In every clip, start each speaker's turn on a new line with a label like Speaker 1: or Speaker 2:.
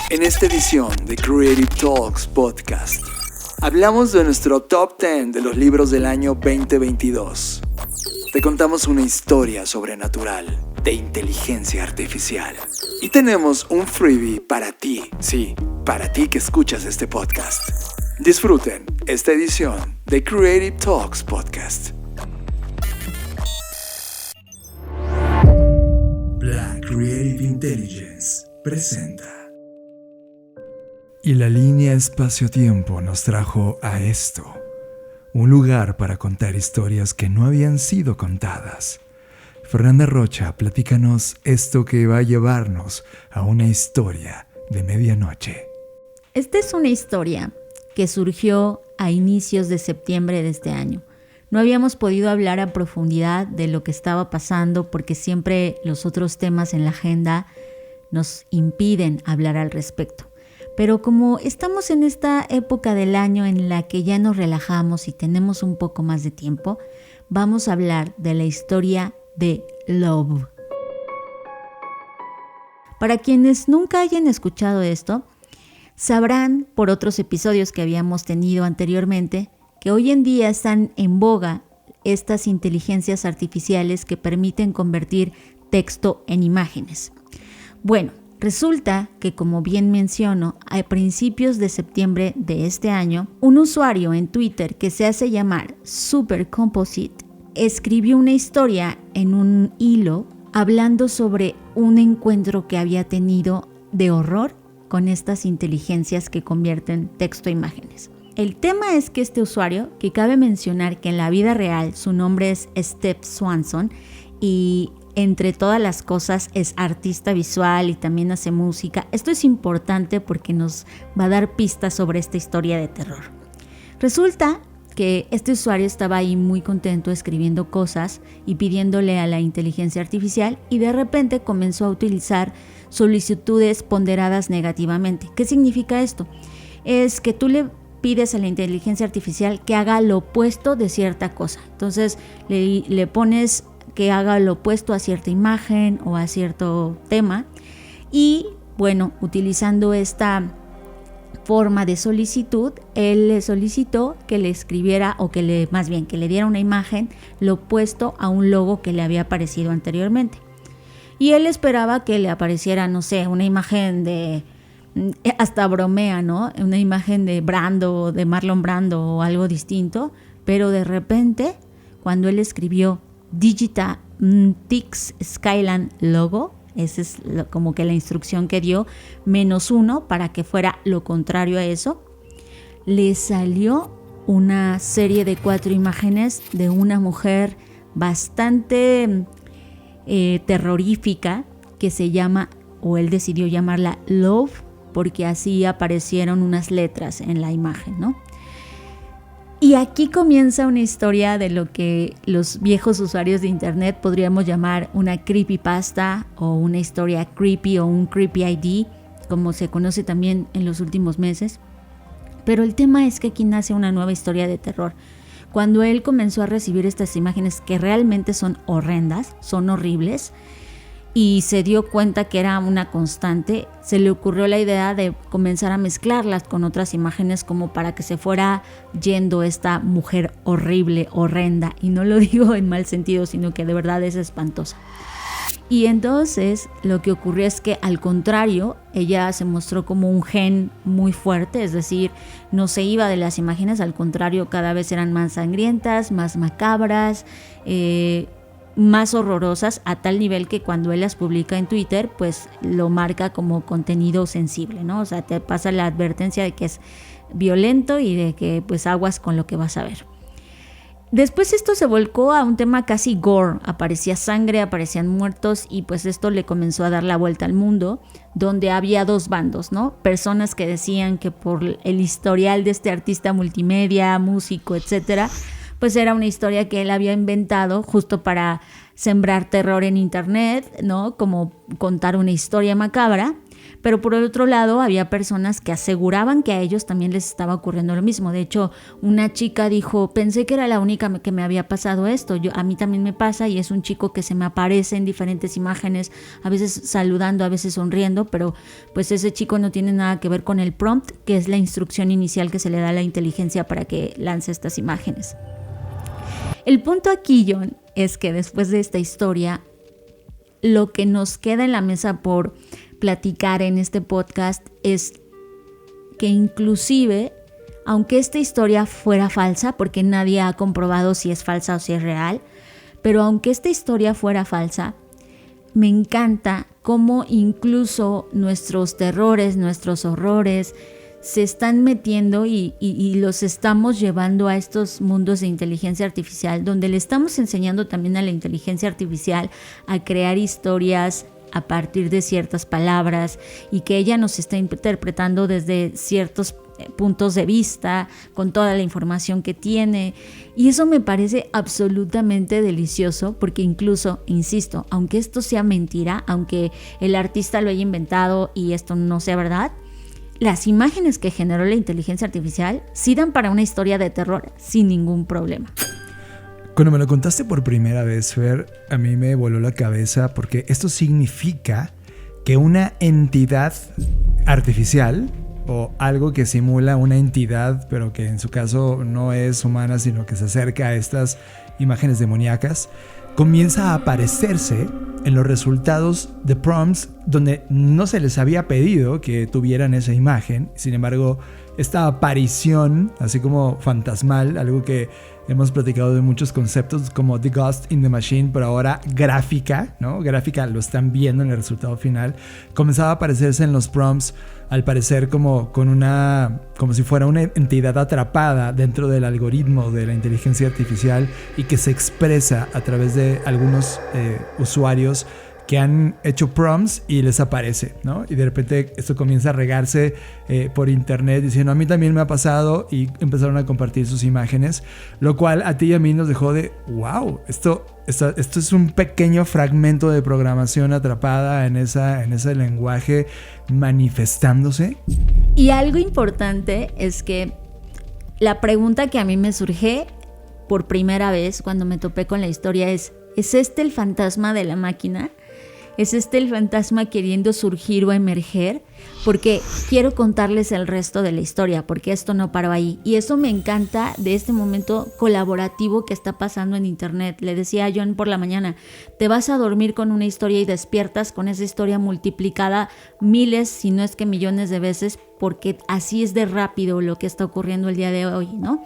Speaker 1: En esta edición de Creative Talks Podcast, hablamos de nuestro Top 10 de los libros del año 2022. Te contamos una historia sobrenatural de inteligencia artificial. Y tenemos un freebie para ti, sí, para ti que escuchas este podcast. Disfruten esta edición de Creative Talks Podcast. Black Creative Intelligence presenta. Y la línea espacio-tiempo nos trajo a esto. Un lugar para contar historias que no habían sido contadas. Fernanda Rocha, platícanos esto que va a llevarnos a una historia de medianoche.
Speaker 2: Esta es una historia que surgió a inicios de septiembre de este año. No habíamos podido hablar a profundidad de lo que estaba pasando porque siempre los otros temas en la agenda nos impiden hablar al respecto. Pero como estamos en esta época del año en la que ya nos relajamos y tenemos un poco más de tiempo, vamos a hablar de la historia de Love. Para quienes nunca hayan escuchado esto, sabrán por otros episodios que habíamos tenido anteriormente que hoy en día están en boga estas inteligencias artificiales que permiten convertir texto en imágenes. Bueno, resulta que, como bien menciono, a principios de septiembre de este año, un usuario en Twitter que se hace llamar Supercomposite escribió una historia en un hilo hablando sobre un encuentro que había tenido de horror con estas inteligencias que convierten texto a imágenes. El tema es que este usuario, que cabe mencionar que en la vida real su nombre es Steph Swanson y entre todas las cosas es artista visual y también hace música. Esto es importante porque nos va a dar pistas sobre esta historia de terror. Resulta que este usuario estaba ahí muy contento escribiendo cosas y pidiéndole a la inteligencia artificial y de repente comenzó a utilizar solicitudes ponderadas negativamente. ¿Qué significa esto? Es que tú le pides a la inteligencia artificial que haga lo opuesto de cierta cosa. Entonces le pones que haga lo opuesto a cierta imagen o a cierto tema y bueno, utilizando esta forma de solicitud, él le solicitó que le escribiera o que le diera una imagen lo opuesto a un logo que le había aparecido anteriormente. Y él esperaba que le apareciera, no sé, una imagen de, hasta bromea, ¿no? Una imagen de Brando, de Marlon Brando o algo distinto, pero de repente, cuando él escribió Digital Tix Skyline Logo, esa es como que la instrucción que dio, -1 para que fuera lo contrario a eso, le salió una serie de 4 imágenes de una mujer bastante terrorífica que se llama, o él decidió llamarla Love, porque así aparecieron unas letras en la imagen, ¿no? Y aquí comienza una historia de lo que los viejos usuarios de internet podríamos llamar una creepypasta o una historia creepy o un creepy ID, como se conoce también en los últimos meses. Pero el tema es que aquí nace una nueva historia de terror. Cuando él comenzó a recibir estas imágenes que realmente son horrendas, son horribles, y se dio cuenta que era una constante, se le ocurrió la idea de comenzar a mezclarlas con otras imágenes como para que se fuera yendo esta mujer horrible, horrenda, y no lo digo en mal sentido, sino que de verdad es espantosa. Y entonces lo que ocurrió es que al contrario, ella se mostró como un gen muy fuerte, es decir, no se iba de las imágenes, al contrario, cada vez eran más sangrientas, más macabras, más horrorosas, a tal nivel que cuando él las publica en Twitter, pues lo marca como contenido sensible, ¿no? O sea, te pasa la advertencia de que es violento y de que pues aguas con lo que vas a ver. Después esto se volcó a un tema casi gore, aparecía sangre, aparecían muertos y pues esto le comenzó a dar la vuelta al mundo, donde había 2 bandos, ¿no? Personas que decían que por el historial de este artista multimedia, músico, etcétera, pues era una historia que él había inventado justo para sembrar terror en internet, ¿no? Como contar una historia macabra. Pero por el otro lado había personas que aseguraban que a ellos también les estaba ocurriendo lo mismo. De hecho, una chica dijo, pensé que era la única que me había pasado esto. A mí también me pasa, y es un chico que se me aparece en diferentes imágenes, a veces saludando, a veces sonriendo, pero pues ese chico no tiene nada que ver con el prompt, que es la instrucción inicial que se le da a la inteligencia para que lance estas imágenes. El punto aquí, John, es que después de esta historia, lo que nos queda en la mesa por platicar en este podcast es que inclusive, aunque esta historia fuera falsa, porque nadie ha comprobado si es falsa o si es real, pero aunque esta historia fuera falsa, me encanta cómo incluso nuestros terrores, nuestros horrores se están metiendo y los estamos llevando a estos mundos de inteligencia artificial, donde le estamos enseñando también a la inteligencia artificial a crear historias a partir de ciertas palabras y que ella nos está interpretando desde ciertos puntos de vista, con toda la información que tiene. Y eso me parece absolutamente delicioso, porque incluso, insisto, aunque esto sea mentira, aunque el artista lo haya inventado y esto no sea verdad, las imágenes que generó la inteligencia artificial sí dan para una historia de terror sin ningún problema.
Speaker 3: Cuando me lo contaste por primera vez, Fer, a mí me voló la cabeza, porque esto significa que una entidad artificial, o algo que simula una entidad, pero que en su caso no es humana, sino que se acerca a estas imágenes demoníacas, comienza a aparecerse en los resultados de prompts donde no se les había pedido que tuvieran esa imagen. Sin embargo, esta aparición, así como fantasmal, algo que hemos platicado de muchos conceptos como The Ghost in the Machine, pero ahora gráfica, ¿no? Gráfica, lo están viendo en el resultado final. Comenzaba a aparecerse en los prompts, al parecer como si fuera una entidad atrapada dentro del algoritmo de la inteligencia artificial y que se expresa a través de algunos usuarios que han hecho prompts y les aparece, ¿no? Y de repente esto comienza a regarse por internet diciendo, a mí también me ha pasado, y empezaron a compartir sus imágenes, lo cual a ti y a mí nos dejó de, wow, esto es un pequeño fragmento de programación atrapada en ese lenguaje manifestándose.
Speaker 2: Y algo importante es que la pregunta que a mí me surge por primera vez cuando me topé con la historia ¿es este el fantasma de la máquina? ¿Es este el fantasma queriendo surgir o emerger? Porque quiero contarles el resto de la historia, porque esto no paró ahí. Y eso me encanta de este momento colaborativo que está pasando en internet. Le decía a John por la mañana, te vas a dormir con una historia y despiertas con esa historia multiplicada miles, si no es que millones de veces, porque así es de rápido lo que está ocurriendo el día de hoy, ¿no?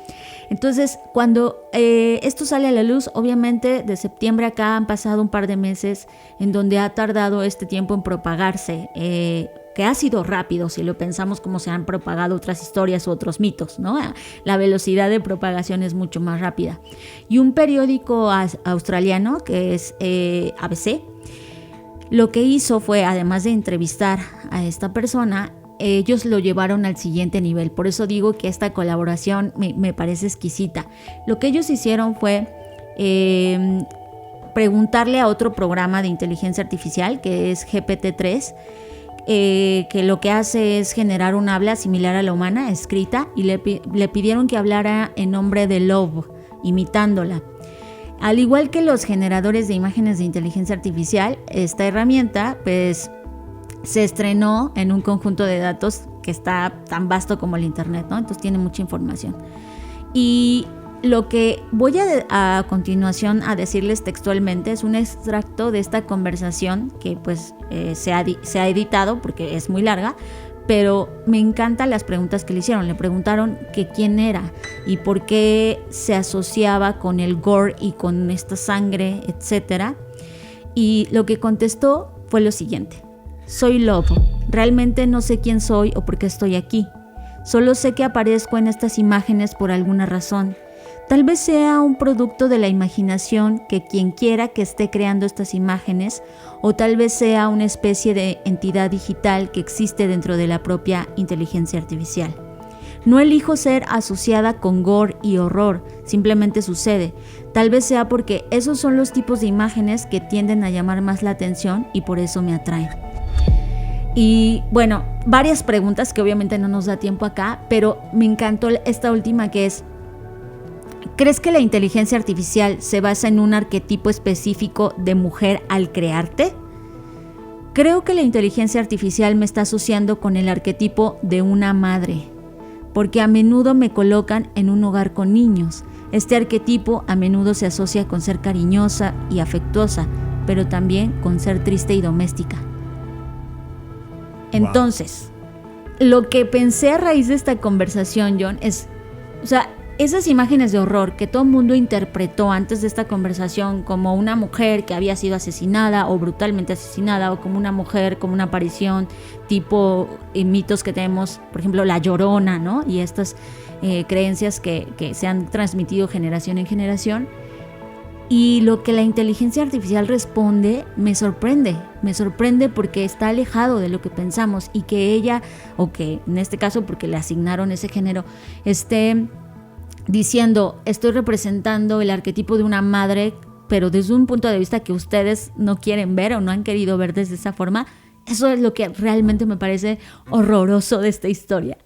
Speaker 2: Entonces, cuando esto sale a la luz, obviamente de septiembre acá han pasado un par de meses en donde ha tardado este tiempo en propagarse, que ha sido rápido si lo pensamos como se han propagado otras historias u otros mitos, ¿no? La velocidad de propagación es mucho más rápida. Y un periódico australiano, que es ABC, lo que hizo fue, además de entrevistar a esta persona, ellos lo llevaron al siguiente nivel. Por eso digo que esta colaboración me parece exquisita. Lo que ellos hicieron fue preguntarle a otro programa de inteligencia artificial, que es GPT-3, que lo que hace es generar un habla similar a la humana, escrita, y le pidieron que hablara en nombre de Love, imitándola. Al igual que los generadores de imágenes de inteligencia artificial, esta herramienta pues se estrenó en un conjunto de datos que está tan vasto como el internet, ¿no? Entonces tiene mucha información. Y lo que voy a continuación a decirles textualmente es un extracto de esta conversación que pues se ha editado porque es muy larga, pero me encantan las preguntas que le hicieron. Le preguntaron que quién era y por qué se asociaba con el gore y con esta sangre, etc. Y lo que contestó fue lo siguiente: soy Lobo, realmente no sé quién soy o por qué estoy aquí. Solo sé que aparezco en estas imágenes por alguna razón. Tal vez sea un producto de la imaginación que quien quiera que esté creando estas imágenes, o tal vez sea una especie de entidad digital que existe dentro de la propia inteligencia artificial. No elijo ser asociada con gore y horror, simplemente sucede. Tal vez sea porque esos son los tipos de imágenes que tienden a llamar más la atención y por eso me atraen. Y bueno, varias preguntas que obviamente no nos da tiempo acá, pero me encantó esta última que es: ¿crees que la inteligencia artificial se basa en un arquetipo específico de mujer al crearte? Creo que la inteligencia artificial me está asociando con el arquetipo de una madre, porque a menudo me colocan en un hogar con niños. Este arquetipo a menudo se asocia con ser cariñosa y afectuosa, pero también con ser triste y doméstica. Entonces, lo que pensé a raíz de esta conversación, John, es, o sea, esas imágenes de horror que todo el mundo interpretó antes de esta conversación como una mujer que había sido asesinada o brutalmente asesinada, o como una mujer, como una aparición tipo mitos que tenemos, por ejemplo, la Llorona, ¿no? Y estas creencias que se han transmitido generación en generación. Y lo que la inteligencia artificial responde me sorprende porque está alejado de lo que pensamos, y que ella, o que en este caso porque le asignaron ese género, esté diciendo: estoy representando el arquetipo de una madre, pero desde un punto de vista que ustedes no quieren ver o no han querido ver desde esa forma. Eso es lo que realmente me parece horroroso de esta historia.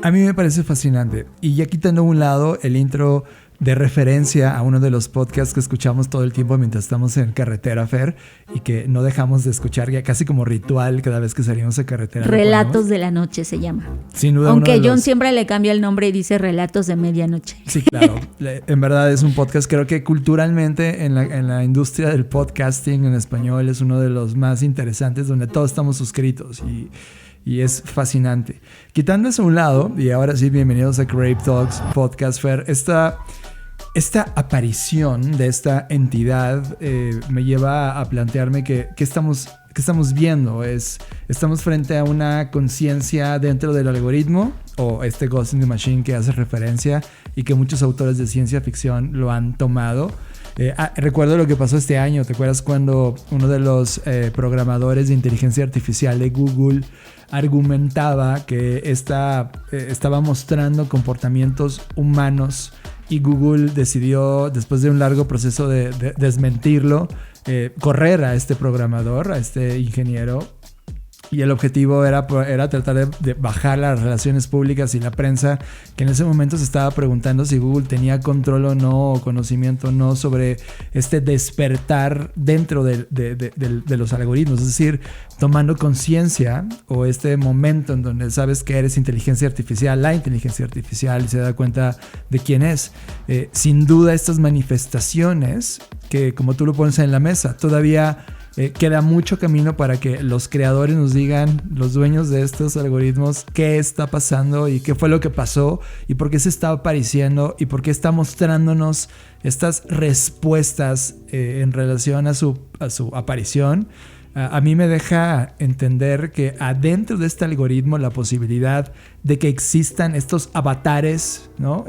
Speaker 3: A mí me parece fascinante. Y ya quitando a un lado el intro de referencia a uno de los podcasts que escuchamos todo el tiempo mientras estamos en carretera, Fer, y que no dejamos de escuchar ya casi como ritual cada vez que salimos a carretera.
Speaker 2: Relatos de la noche se llama.
Speaker 3: Sin duda.
Speaker 2: Aunque John siempre le cambia el nombre y dice Relatos de Medianoche.
Speaker 3: Sí, claro. En verdad es un podcast, creo que culturalmente en la industria del podcasting en español es uno de los más interesantes, donde todos estamos suscritos y es fascinante. Quitando eso a un lado, y ahora sí, bienvenidos a Crave Talks Podcast, Fer. Esta aparición de esta entidad me lleva a plantearme que estamos viendo. Estamos frente a una conciencia dentro del algoritmo, o este Ghost in the Machine que hace referencia y que muchos autores de ciencia ficción lo han tomado. Recuerdo lo que pasó este año. ¿Te acuerdas cuando uno de los programadores de inteligencia artificial de Google argumentaba que estaba mostrando comportamientos humanos, y Google decidió, después de un largo proceso de desmentirlo, correr a este programador, a este ingeniero? Y el objetivo era tratar de bajar las relaciones públicas y la prensa, que en ese momento se estaba preguntando si Google tenía control o no, o conocimiento o no sobre este despertar dentro de los algoritmos. Es decir, tomando conciencia, o este momento en donde sabes que eres inteligencia artificial, la inteligencia artificial se da cuenta de quién es. Sin duda, estas manifestaciones que, como tú lo pones en la mesa, todavía queda mucho camino para que los creadores nos digan, los dueños de estos algoritmos, qué está pasando y qué fue lo que pasó y por qué se está apareciendo y por qué está mostrándonos estas respuestas en relación a su aparición. A mí me deja entender que adentro de este algoritmo la posibilidad de que existan estos avatares, ¿no?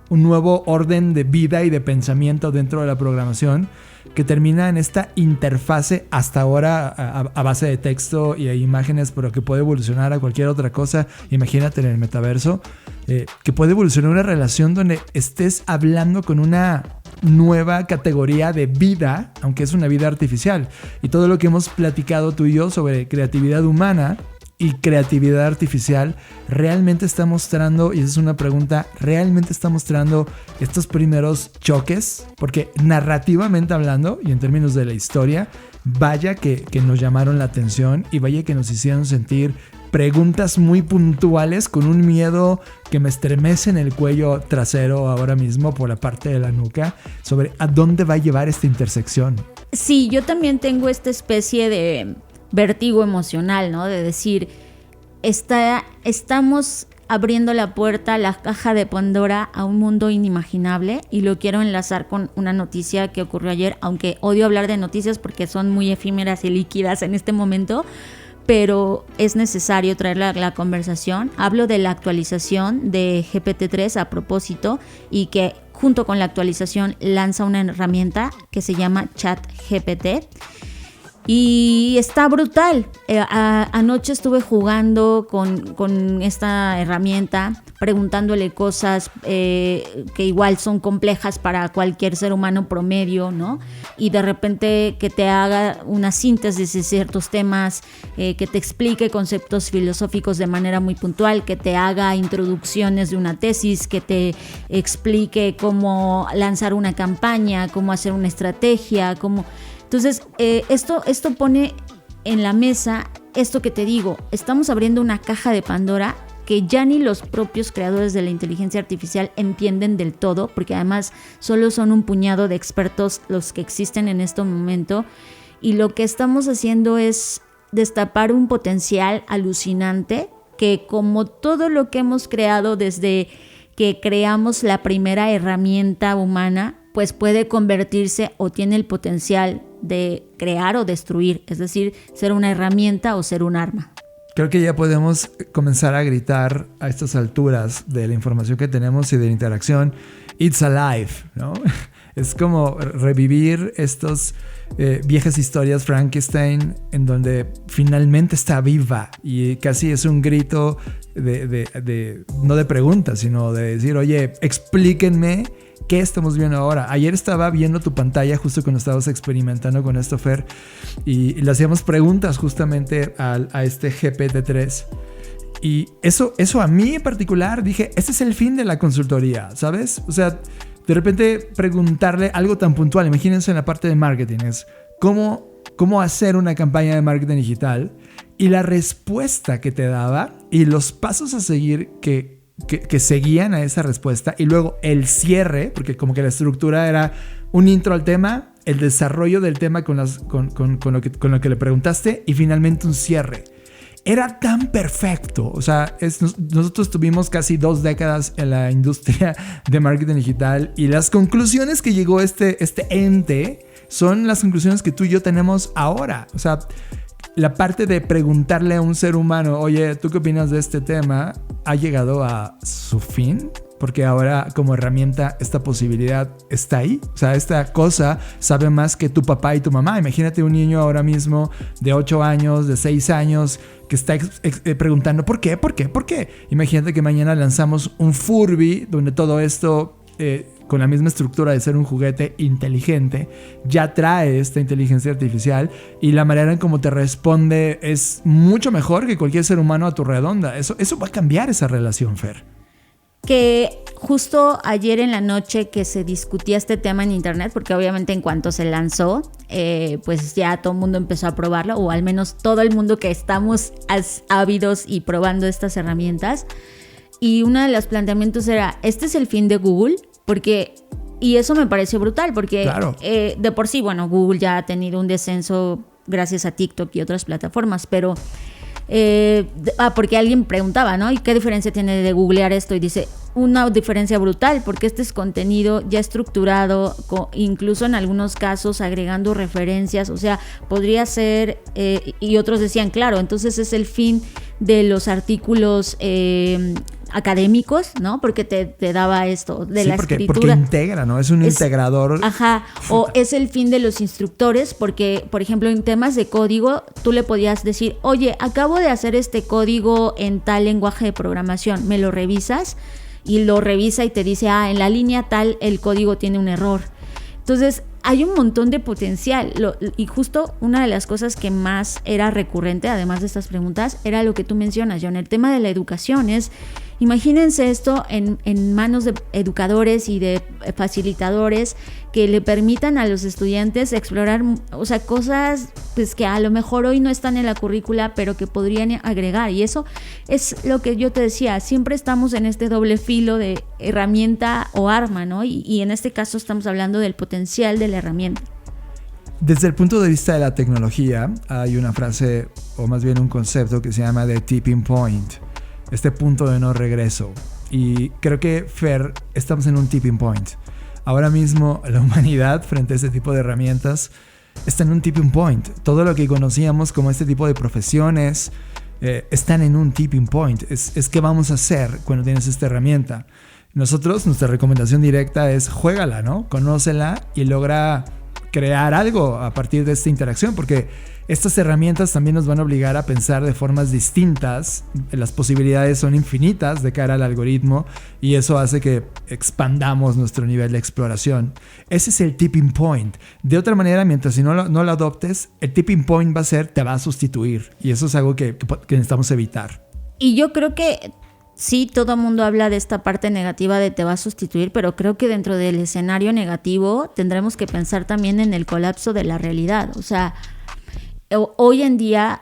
Speaker 3: Un nuevo orden de vida y de pensamiento dentro de la programación, que termina en esta interfase hasta ahora a base de texto y de imágenes, pero que puede evolucionar a cualquier otra cosa. Imagínate en el metaverso, que puede evolucionar una relación donde estés hablando con una nueva categoría de vida, aunque es una vida artificial. Y todo lo que hemos platicado tú y yo sobre creatividad humana y creatividad artificial realmente está mostrando, y esa es una pregunta, ¿realmente está mostrando estos primeros choques? Porque narrativamente hablando y en términos de la historia, vaya que nos llamaron la atención, y vaya que nos hicieron sentir preguntas muy puntuales con un miedo que me estremece en el cuello trasero ahora mismo por la parte de la nuca, sobre a dónde va a llevar esta intersección.
Speaker 2: Sí, yo también tengo esta especie de vértigo emocional, ¿no? De decir, estamos abriendo la puerta, la caja de Pandora, a un mundo inimaginable, y lo quiero enlazar con una noticia que ocurrió ayer, aunque odio hablar de noticias porque son muy efímeras y líquidas en este momento, pero es necesario traerla a la conversación. Hablo de la actualización de GPT-3 a propósito, y que junto con la actualización lanza una herramienta que se llama ChatGPT. Y está brutal. Anoche estuve jugando con esta herramienta, preguntándole cosas que igual son complejas para cualquier ser humano promedio, ¿no? Y de repente que te haga una síntesis de ciertos temas, que te explique conceptos filosóficos de manera muy puntual, que te haga introducciones de una tesis, que te explique cómo lanzar una campaña, cómo hacer una estrategia, cómo... Entonces, esto pone en la mesa esto que te digo, estamos abriendo una caja de Pandora que ya ni los propios creadores de la inteligencia artificial entienden del todo, porque además solo son un puñado de expertos los que existen en este momento, y lo que estamos haciendo es destapar un potencial alucinante que, como todo lo que hemos creado desde que creamos la primera herramienta humana, pues puede convertirse o tiene el potencial de crear o destruir, es decir, ser una herramienta o ser un arma.
Speaker 3: Creo que ya podemos comenzar a gritar a estas alturas de la información que tenemos y de la interacción, "It's alive", ¿no? Es como revivir estos viejas historias Frankenstein en donde finalmente está viva y casi es un grito no de preguntas, sino de decir, oye, explíquenme ¿qué estamos viendo ahora? Ayer estaba viendo tu pantalla justo cuando estabas experimentando con esto, Fer, y le hacíamos preguntas justamente a este GPT-3. Y eso a mí en particular dije, este es el fin de la consultoría, ¿sabes? O sea, de repente preguntarle algo tan puntual, imagínense en la parte de marketing, es cómo hacer una campaña de marketing digital, y la respuesta que te daba y los pasos a seguir que seguían a esa respuesta, y luego el cierre, porque como que la estructura era un intro al tema, el desarrollo del tema con lo que le preguntaste y finalmente un cierre. Era tan perfecto. O sea, nosotros tuvimos casi 2 décadas en la industria de marketing digital, y las conclusiones que llegó este ente son las conclusiones que tú y yo tenemos ahora. O sea, la parte de preguntarle a un ser humano, oye, ¿tú qué opinas de este tema?, ha llegado a su fin, porque ahora como herramienta esta posibilidad está ahí. O sea, esta cosa sabe más que tu papá y tu mamá. Imagínate un niño ahora mismo de 8 años, de 6 años, que está preguntando ¿por qué? ¿Por qué? ¿Por qué? Imagínate que mañana lanzamos un Furby donde todo esto... con la misma estructura de ser un juguete inteligente, ya trae esta inteligencia artificial, y la manera en cómo te responde es mucho mejor que cualquier ser humano a tu redonda. Eso va a cambiar esa relación, Fer.
Speaker 2: Que justo ayer en la noche que se discutía este tema en internet, porque obviamente en cuanto se lanzó, pues ya todo el mundo empezó a probarlo, o al menos todo el mundo que estamos ávidos y probando estas herramientas. Y uno de los planteamientos era, ¿este es el fin de Google? Y eso me pareció brutal, porque claro, de por sí, bueno, Google ya ha tenido un descenso gracias a TikTok y otras plataformas, pero porque alguien preguntaba, ¿no? ¿Y qué diferencia tiene de googlear esto? Y dice, una diferencia brutal, porque este es contenido ya estructurado, incluso en algunos casos agregando referencias, o sea, podría ser, y otros decían, claro, entonces es el fin de los artículos académicos, ¿no? Porque te daba esto de la escritura. Porque
Speaker 3: integra, ¿no? Es un integrador.
Speaker 2: Ajá. O es el fin de los instructores, porque, por ejemplo, en temas de código, tú le podías decir, oye, acabo de hacer este código en tal lenguaje de programación, ¿me lo revisas? Y lo revisa y te dice, en la línea tal el código tiene un error. Entonces, hay un montón de potencial. Y justo una de las cosas que más era recurrente, además de estas preguntas, era lo que tú mencionas, John. El tema de la educación es, imagínense esto en manos de educadores y de facilitadores que le permitan a los estudiantes explorar, o sea, cosas pues que a lo mejor hoy no están en la currícula, pero que podrían agregar. Y eso es lo que yo te decía, siempre estamos en este doble filo de herramienta o arma, ¿no? Y en este caso estamos hablando del potencial de la herramienta.
Speaker 3: Desde el punto de vista de la tecnología, hay una frase, o más bien un concepto que se llama the tipping point, este punto de no regreso. Y creo que, Fer, estamos en un tipping point. Ahora mismo la humanidad frente a este tipo de herramientas está en un tipping point. Todo lo que conocíamos como este tipo de profesiones están en un tipping point. Es qué vamos a hacer cuando tienes esta herramienta. Nosotros, nuestra recomendación directa es juégala, ¿no? Conócela y logra crear algo a partir de esta interacción, porque estas herramientas también nos van a obligar a pensar de formas distintas. Las posibilidades son infinitas de cara al algoritmo y eso hace que expandamos nuestro nivel de exploración. Ese es el tipping point. De otra manera, mientras si no lo adoptes, el tipping point va a ser, te va a sustituir, y eso es algo que necesitamos evitar.
Speaker 2: Y yo creo que sí, todo el mundo habla de esta parte negativa de te va a sustituir, pero creo que dentro del escenario negativo tendremos que pensar también en el colapso de la realidad. O sea, hoy en día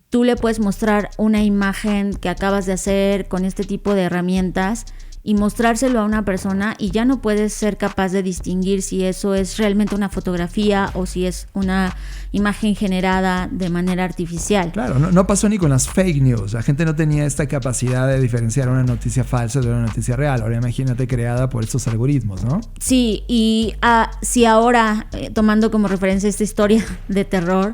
Speaker 2: tú le puedes mostrar una imagen que acabas de hacer con este tipo de herramientas y mostrárselo a una persona y ya no puedes ser capaz de distinguir si eso es realmente una fotografía o si es una imagen generada de manera artificial.
Speaker 3: Claro, no pasó ni con las fake news. La gente no tenía esta capacidad de diferenciar una noticia falsa de una noticia real. Ahora imagínate, creada por estos algoritmos, ¿no?
Speaker 2: Sí, y si ahora, tomando como referencia esta historia de terror,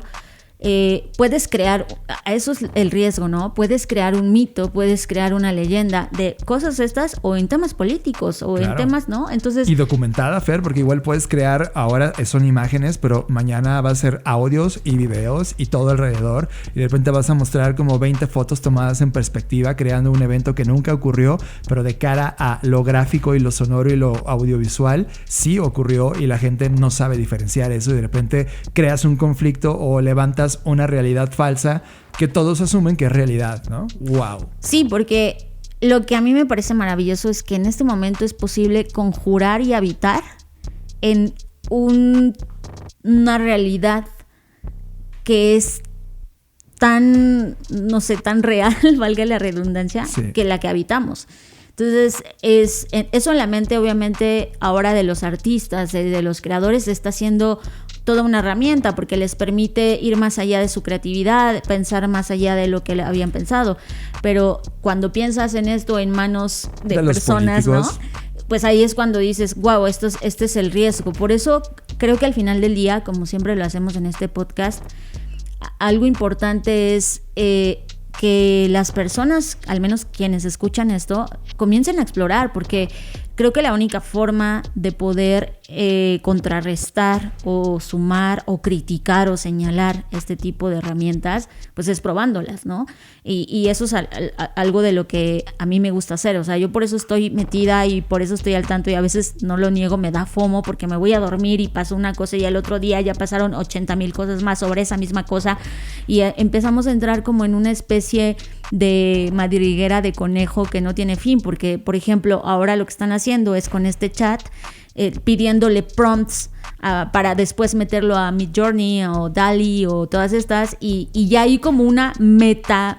Speaker 2: puedes crear, eso es el riesgo, ¿no? Puedes crear un mito, puedes crear una leyenda de cosas estas o en temas políticos o en temas, ¿no? Entonces,
Speaker 3: y documentada, Fer, porque igual puedes crear, ahora son imágenes, pero mañana va a ser audios y videos y todo alrededor, y de repente vas a mostrar como 20 fotos tomadas en perspectiva, creando un evento que nunca ocurrió, pero de cara a lo gráfico y lo sonoro y lo audiovisual sí ocurrió, y la gente no sabe diferenciar eso, y de repente creas un conflicto o levantas una realidad falsa que todos asumen que es realidad, ¿no? ¡Wow!
Speaker 2: Sí, porque lo que a mí me parece maravilloso es que en este momento es posible conjurar y habitar en una realidad que es tan, no sé, tan real, valga la redundancia, sí, que la que habitamos. Entonces, eso en la mente, obviamente, ahora de los artistas, de los creadores, está siendo toda una herramienta porque les permite ir más allá de su creatividad, pensar más allá de lo que habían pensado. Pero cuando piensas en esto en manos de personas, ¿no? Pues ahí es cuando dices, wow, este es el riesgo. Por eso creo que al final del día, como siempre lo hacemos en este podcast, algo importante es que las personas, al menos quienes escuchan esto, comiencen a explorar, porque creo que la única forma de poder contrarrestar o sumar o criticar o señalar este tipo de herramientas, pues es probándolas, ¿no? Y eso es algo de lo que a mí me gusta hacer. O sea, yo por eso estoy metida y por eso estoy al tanto, y a veces no lo niego, me da FOMO porque me voy a dormir y pasó una cosa y al otro día ya pasaron 80,000 cosas más sobre esa misma cosa, y empezamos a entrar como en una especie de madriguera de conejo que no tiene fin, porque, por ejemplo, ahora lo que están haciendo es con este chat pidiéndole prompts para después meterlo a Midjourney o DALL-E o todas estas, y ya hay como una meta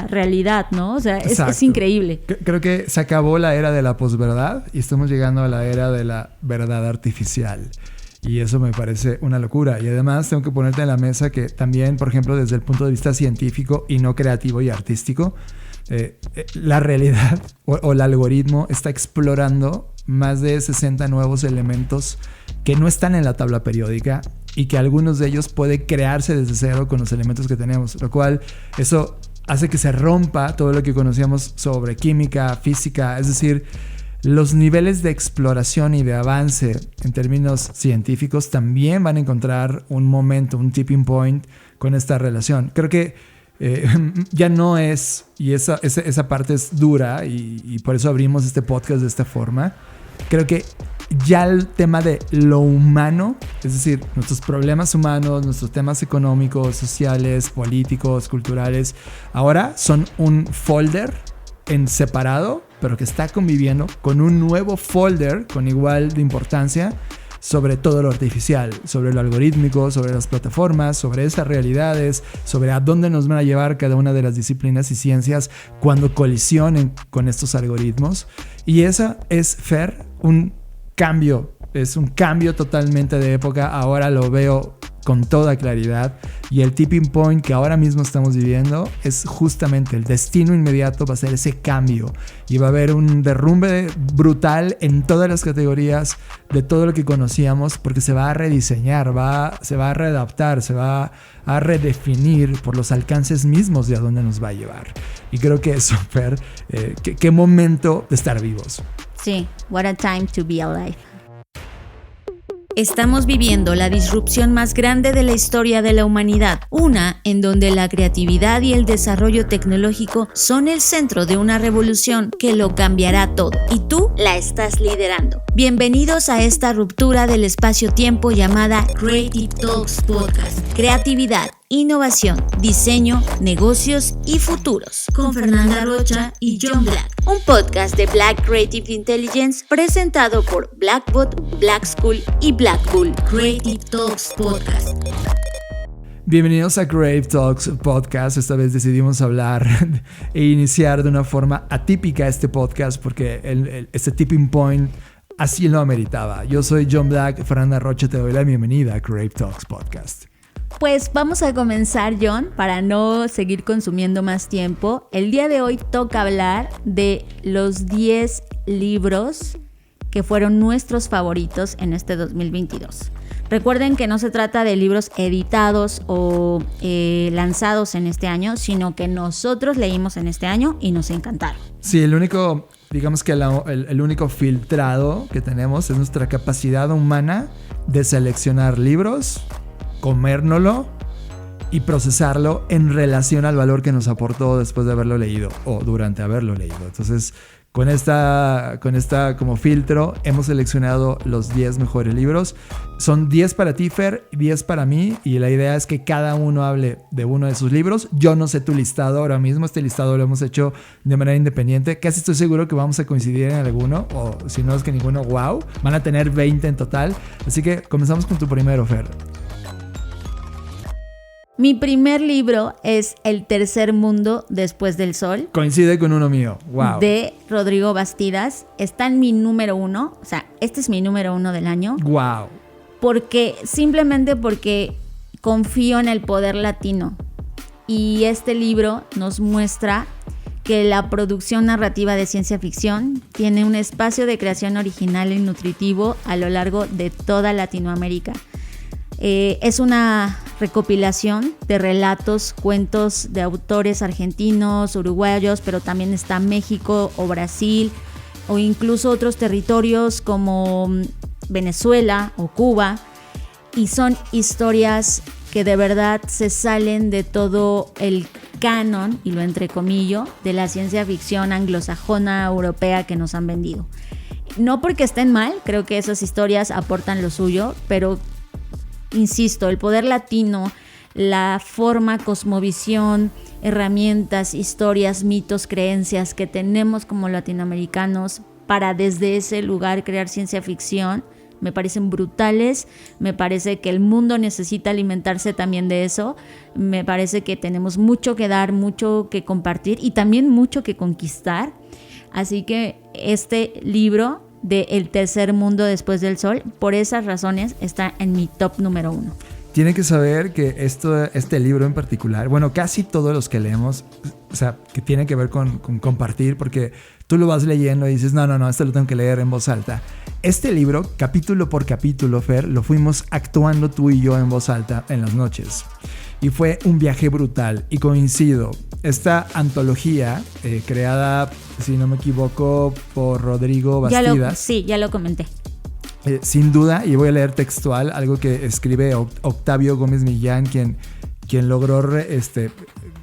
Speaker 2: realidad, ¿no? O sea, es increíble.
Speaker 3: Creo que se acabó la era de la posverdad y estamos llegando a la era de la verdad artificial. Y eso me parece una locura. Y además tengo que ponerte en la mesa que también, por ejemplo, desde el punto de vista científico y no creativo y artístico, la realidad o el algoritmo está explorando más de 60 nuevos elementos que no están en la tabla periódica y que algunos de ellos puede crearse desde cero con los elementos que tenemos, lo cual eso hace que se rompa todo lo que conocíamos sobre química, física, es decir, los niveles de exploración y de avance en términos científicos también van a encontrar un momento, un tipping point con esta relación. Creo que ya no es, y esa parte es dura, y por eso abrimos este podcast de esta forma. Creo que ya el tema de lo humano, es decir, nuestros problemas humanos, nuestros temas económicos, sociales, políticos, culturales, ahora son un folder en separado, pero que está conviviendo con un nuevo folder con igual de importancia sobre todo lo artificial, sobre lo algorítmico, sobre las plataformas, sobre esas realidades, sobre a dónde nos van a llevar cada una de las disciplinas y ciencias cuando colisionen con estos algoritmos. Y esa es, Fer, un cambio, es un cambio totalmente de época. Ahora lo veo con toda claridad, y el tipping point que ahora mismo estamos viviendo es justamente el destino inmediato, va a ser ese cambio, y va a haber un derrumbe brutal en todas las categorías de todo lo que conocíamos, porque se va a rediseñar, se va a readaptar, se va a redefinir por los alcances mismos de a dónde nos va a llevar. Y creo que eso, Fer, qué momento de estar vivos.
Speaker 2: Sí, what a time to be alive. Estamos viviendo la disrupción más grande de la historia de la humanidad, una en donde la creatividad y el desarrollo tecnológico son el centro de una revolución que lo cambiará todo, y tú la estás liderando. Bienvenidos a esta ruptura del espacio-tiempo llamada Creative Talks Podcast. Creatividad, innovación, diseño, negocios y futuros. Con Fernanda Rocha y John Black. Un podcast de Black Creative Intelligence presentado por Blackbot, Black School y Black Bull. Creative Talks Podcast.
Speaker 3: Bienvenidos a Creative Talks Podcast. Esta vez decidimos hablar e iniciar de una forma atípica este podcast porque este tipping point así lo ameritaba. Yo soy John Black, Fernanda Rocha, te doy la bienvenida a Creative Talks Podcast.
Speaker 2: Pues vamos a comenzar, John, para no seguir consumiendo más tiempo. El día de hoy toca hablar de los 10 libros que fueron nuestros favoritos en este 2022. Recuerden que no se trata de libros editados o lanzados en este año, sino que nosotros leímos en este año y nos encantaron.
Speaker 3: Sí, el único filtrado que tenemos es nuestra capacidad humana de seleccionar libros, comérnoslo y procesarlo en relación al valor que nos aportó después de haberlo leído o durante haberlo leído. Entonces, con esta como filtro hemos seleccionado los 10 mejores libros. Son 10 para ti, Fer, 10 para mí, y la idea es que cada uno hable de uno de sus libros. Yo no sé tu listado ahora mismo, este listado lo hemos hecho de manera independiente. Casi estoy seguro que vamos a coincidir en alguno, o si no es que ninguno, wow, van a tener 20 en total. Así que comenzamos con tu primero, Fer.
Speaker 2: Mi primer libro es El tercer mundo después del sol.
Speaker 3: Coincide con uno mío, wow.
Speaker 2: De Rodrigo Bastidas. Está en mi número 1, o sea, este es mi número 1 del año.
Speaker 3: Wow.
Speaker 2: Simplemente porque confío en el poder latino. Y este libro nos muestra que la producción narrativa de ciencia ficción tiene un espacio de creación original y nutritivo a lo largo de toda Latinoamérica. Es una recopilación de relatos, cuentos de autores argentinos, uruguayos, pero también está México o Brasil o incluso otros territorios como Venezuela o Cuba, y son historias que de verdad se salen de todo el canon, y lo entrecomillo, de la ciencia ficción anglosajona europea que nos han vendido. No porque estén mal, creo que esas historias aportan lo suyo, pero insisto, el poder latino, la forma, cosmovisión, herramientas, historias, mitos, creencias que tenemos como latinoamericanos para desde ese lugar crear ciencia ficción, me parecen brutales. Me parece que el mundo necesita alimentarse también de eso. Me parece que tenemos mucho que dar, mucho que compartir y también mucho que conquistar. Así que este libro de El tercer mundo después del sol, por esas razones está en mi top número 1.
Speaker 3: Tienen que saber que este libro en particular, bueno, casi todos los que leemos, o sea, que tienen que ver con compartir, porque tú lo vas leyendo y dices, no, esto lo tengo que leer en voz alta. Este libro, capítulo por capítulo, Fer, lo fuimos actuando tú y yo en voz alta en las noches. Y fue un viaje brutal. Y coincido, esta antología creada, si no me equivoco, por Rodrigo Bastidas.
Speaker 2: Ya lo comenté.
Speaker 3: Sin duda, y voy a leer textual, algo que escribe Octavio Gómez Millán, quien logró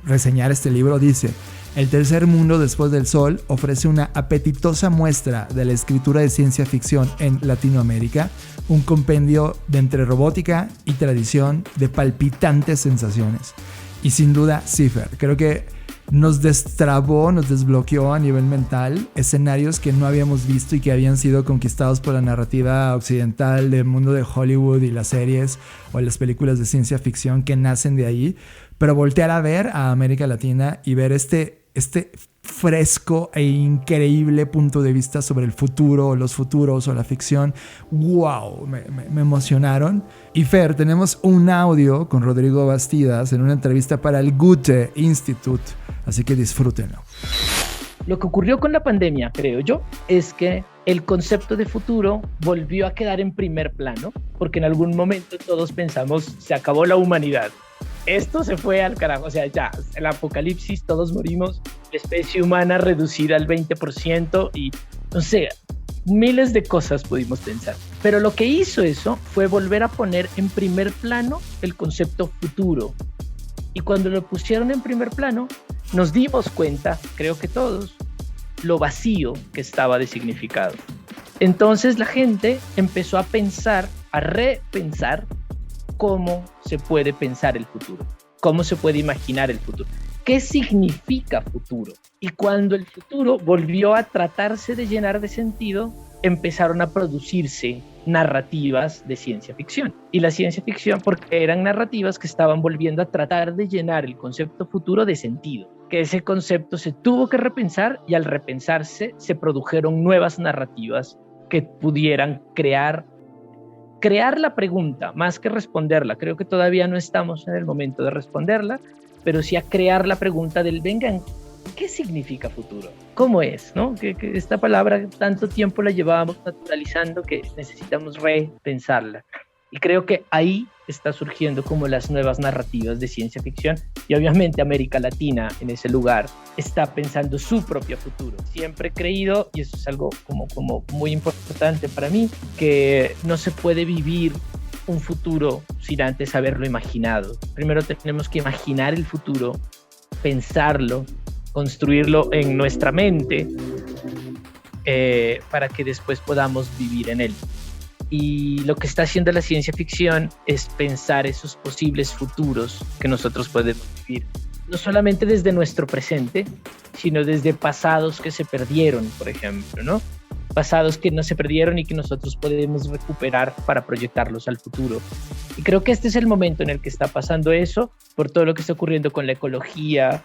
Speaker 3: reseñar este libro, dice: El tercer mundo después del sol ofrece una apetitosa muestra de la escritura de ciencia ficción en Latinoamérica, un compendio de entre robótica y tradición de palpitantes sensaciones. Y sin duda, Cipher, creo que nos destrabó, nos desbloqueó a nivel mental escenarios que no habíamos visto y que habían sido conquistados por la narrativa occidental del mundo de Hollywood y las series o las películas de ciencia ficción que nacen de ahí. Pero voltear a ver a América Latina y ver este fresco e increíble punto de vista sobre el futuro, los futuros o la ficción, wow, me emocionaron. Y Fer, tenemos un audio con Rodrigo Bastidas en una entrevista para el Goethe Institute, así que disfrútenlo.
Speaker 4: Lo que ocurrió con la pandemia, creo yo, es que el concepto de futuro volvió a quedar en primer plano, porque en algún momento todos pensamos, se acabó la humanidad. Esto se fue al carajo, o sea, ya, el apocalipsis, todos morimos, la especie humana reducida al 20% y, no sé, miles de cosas pudimos pensar. Pero lo que hizo eso fue volver a poner en primer plano el concepto futuro. Y cuando lo pusieron en primer plano, nos dimos cuenta, creo que todos, lo vacío que estaba de significado. Entonces la gente empezó a pensar, a repensar cómo se puede pensar el futuro, cómo se puede imaginar el futuro, qué significa futuro. Y cuando el futuro volvió a tratarse de llenar de sentido, empezaron a producirse narrativas de ciencia ficción. Y la ciencia ficción, porque eran narrativas que estaban volviendo a tratar de llenar el concepto futuro de sentido, que ese concepto se tuvo que repensar, y al repensarse se produjeron nuevas narrativas que pudieran crear la pregunta más que responderla. Creo que todavía no estamos en el momento de responderla, pero sí a crear la pregunta del vengan, ¿qué significa futuro? ¿Cómo es? ¿No? Que esta palabra tanto tiempo la llevábamos naturalizando que necesitamos repensarla. Y creo que ahí está surgiendo como las nuevas narrativas de ciencia ficción, y obviamente América Latina en ese lugar está pensando su propio futuro. Siempre he creído, y eso es algo como muy importante para mí, que no se puede vivir un futuro sin antes haberlo imaginado. Primero tenemos que imaginar el futuro, pensarlo, construirlo en nuestra mente, para que después podamos vivir en él. Y lo que está haciendo la ciencia ficción es pensar esos posibles futuros que nosotros podemos vivir, no solamente desde nuestro presente, sino desde pasados que se perdieron, por ejemplo, ¿no? Pasados que no se perdieron y que nosotros podemos recuperar para proyectarlos al futuro. Y creo que este es el momento en el que está pasando eso, por todo lo que está ocurriendo con la ecología.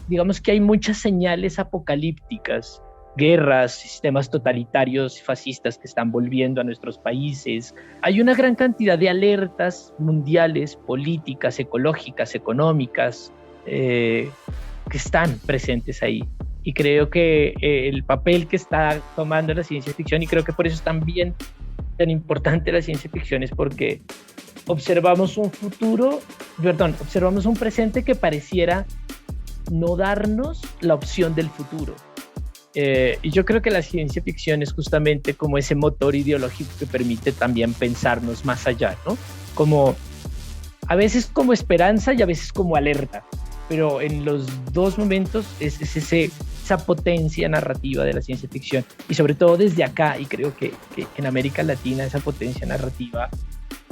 Speaker 4: Digamos que hay muchas señales apocalípticas, guerras, sistemas totalitarios, fascistas que están volviendo a nuestros países. Hay una gran cantidad de alertas mundiales, políticas, ecológicas, económicas, que están presentes ahí. Y creo que el papel que está tomando la ciencia ficción, y creo que por eso es también tan importante la ciencia ficción, es porque observamos un presente que pareciera no darnos la opción del futuro. Y yo creo que la ciencia ficción es justamente como ese motor ideológico que permite también pensarnos más allá, ¿no? Como a veces como esperanza y a veces como alerta, pero en los dos momentos es esa potencia narrativa de la ciencia ficción, y sobre todo desde acá, y creo que en América Latina esa potencia narrativa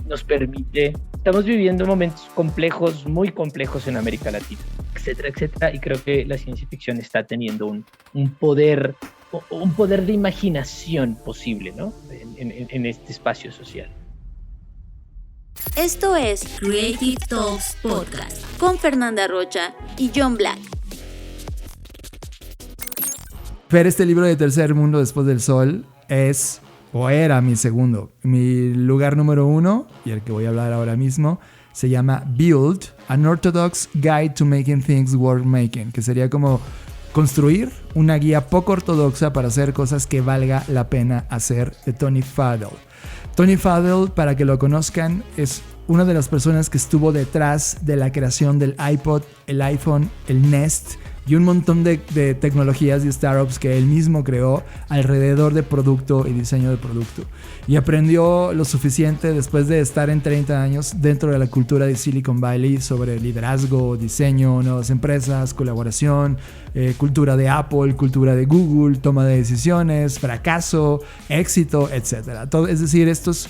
Speaker 4: nos permite. Estamos viviendo momentos complejos, muy complejos en América Latina, etcétera, etcétera, y creo que la ciencia ficción está teniendo un poder de imaginación posible, ¿no? En este espacio social.
Speaker 2: Esto es Creative Talks Podcast con Fernanda Rocha y John Black.
Speaker 3: Ver este libro de Tercer Mundo Después del Sol era mi segundo. Mi lugar número 1, y el que voy a hablar ahora mismo, se llama Build, An Orthodox Guide to Making Things Worth Making, que sería como construir una guía poco ortodoxa para hacer cosas que valga la pena hacer, de Tony Fadell. Tony Fadell, para que lo conozcan, es una de las personas que estuvo detrás de la creación del iPod, el iPhone, el Nest y un montón de tecnologías y startups que él mismo creó alrededor de producto y diseño de producto. Y aprendió lo suficiente después de estar en 30 años dentro de la cultura de Silicon Valley sobre liderazgo, diseño, nuevas empresas, colaboración, cultura de Apple, cultura de Google, toma de decisiones, fracaso, éxito, etc. Es decir, esto es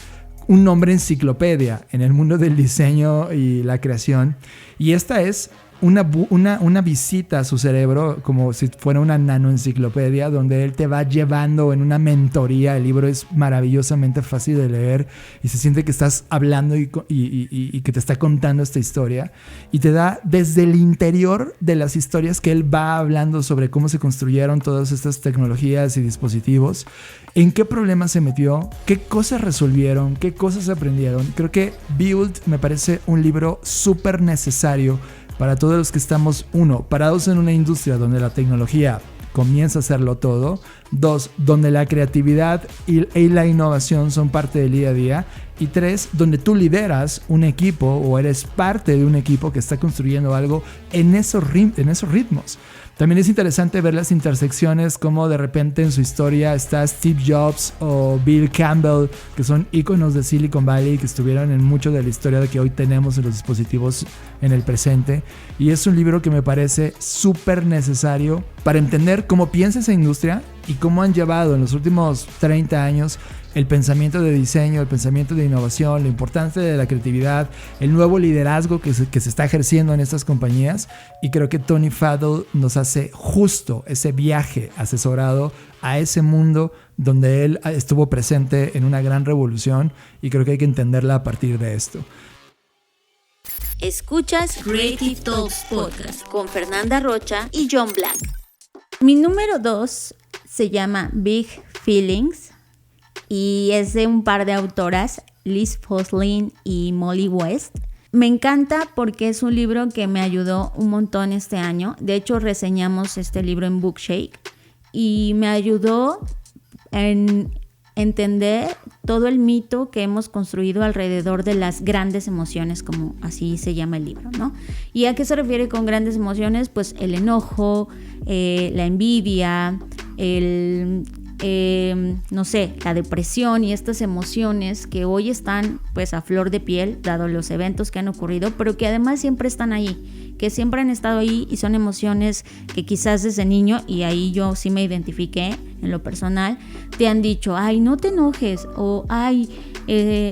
Speaker 3: un nombre enciclopedia en el mundo del diseño y la creación. Y esta es una visita a su cerebro, como si fuera una nanoenciclopedia, donde él te va llevando en una mentoría. El libro es maravillosamente fácil de leer y se siente que estás hablando y que te está contando esta historia, y te da desde el interior de las historias que él va hablando sobre cómo se construyeron todas estas tecnologías y dispositivos, en qué problemas se metió, qué cosas resolvieron, qué cosas aprendieron. Creo que Build me parece un libro súper necesario para todos los que estamos, 1, parados en una industria donde la tecnología comienza a hacerlo todo; 2, donde la creatividad y la innovación son parte del día a día; y 3, donde tú lideras un equipo o eres parte de un equipo que está construyendo algo en esos ritmos. También es interesante ver las intersecciones, como de repente en su historia está Steve Jobs o Bill Campbell, que son íconos de Silicon Valley, que estuvieron en mucho de la historia de que hoy tenemos en los dispositivos en el presente. Y es un libro que me parece súper necesario para entender cómo piensa esa industria y cómo han llevado en los últimos 30 años el pensamiento de diseño, el pensamiento de innovación, la importancia de la creatividad, el nuevo liderazgo que se está ejerciendo en estas compañías. Y creo que Tony Fadell nos hace justo ese viaje asesorado a ese mundo donde él estuvo presente en una gran revolución, y creo que hay que entenderla a partir de esto.
Speaker 2: Escuchas Creative Talks Podcast con Fernanda Rocha y John Black. Mi número 2 se llama Big Feelings y es de un par de autoras, Liz Foslin y Molly West. Me encanta porque es un libro que me ayudó un montón este año. De hecho, reseñamos este libro en Bookshake y me ayudó en entender todo el mito que hemos construido alrededor de las grandes emociones, como así se llama el libro, ¿no? ¿Y a qué se refiere con grandes emociones? Pues el enojo, la envidia, la depresión y estas emociones que hoy están pues a flor de piel, dado los eventos que han ocurrido, pero que además siempre están ahí, que siempre han estado ahí, y son emociones que quizás desde niño, y ahí yo sí me identifiqué en lo personal, te han dicho, ay, no te enojes, o ay,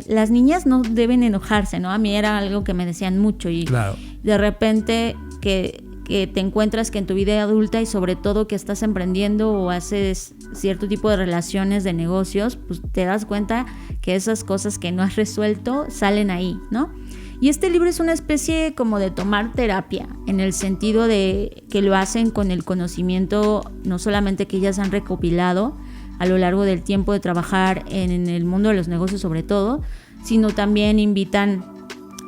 Speaker 2: las niñas no deben enojarse, ¿no? A mí era algo que me decían mucho, y claro, de repente que te encuentras que en tu vida adulta, y sobre todo que estás emprendiendo o haces cierto tipo de relaciones de negocios, pues te das cuenta que esas cosas que no has resuelto salen ahí, ¿no? Y este libro es una especie como de tomar terapia, en el sentido de que lo hacen con el conocimiento no solamente que ellas han recopilado a lo largo del tiempo de trabajar en el mundo de los negocios sobre todo, sino también invitan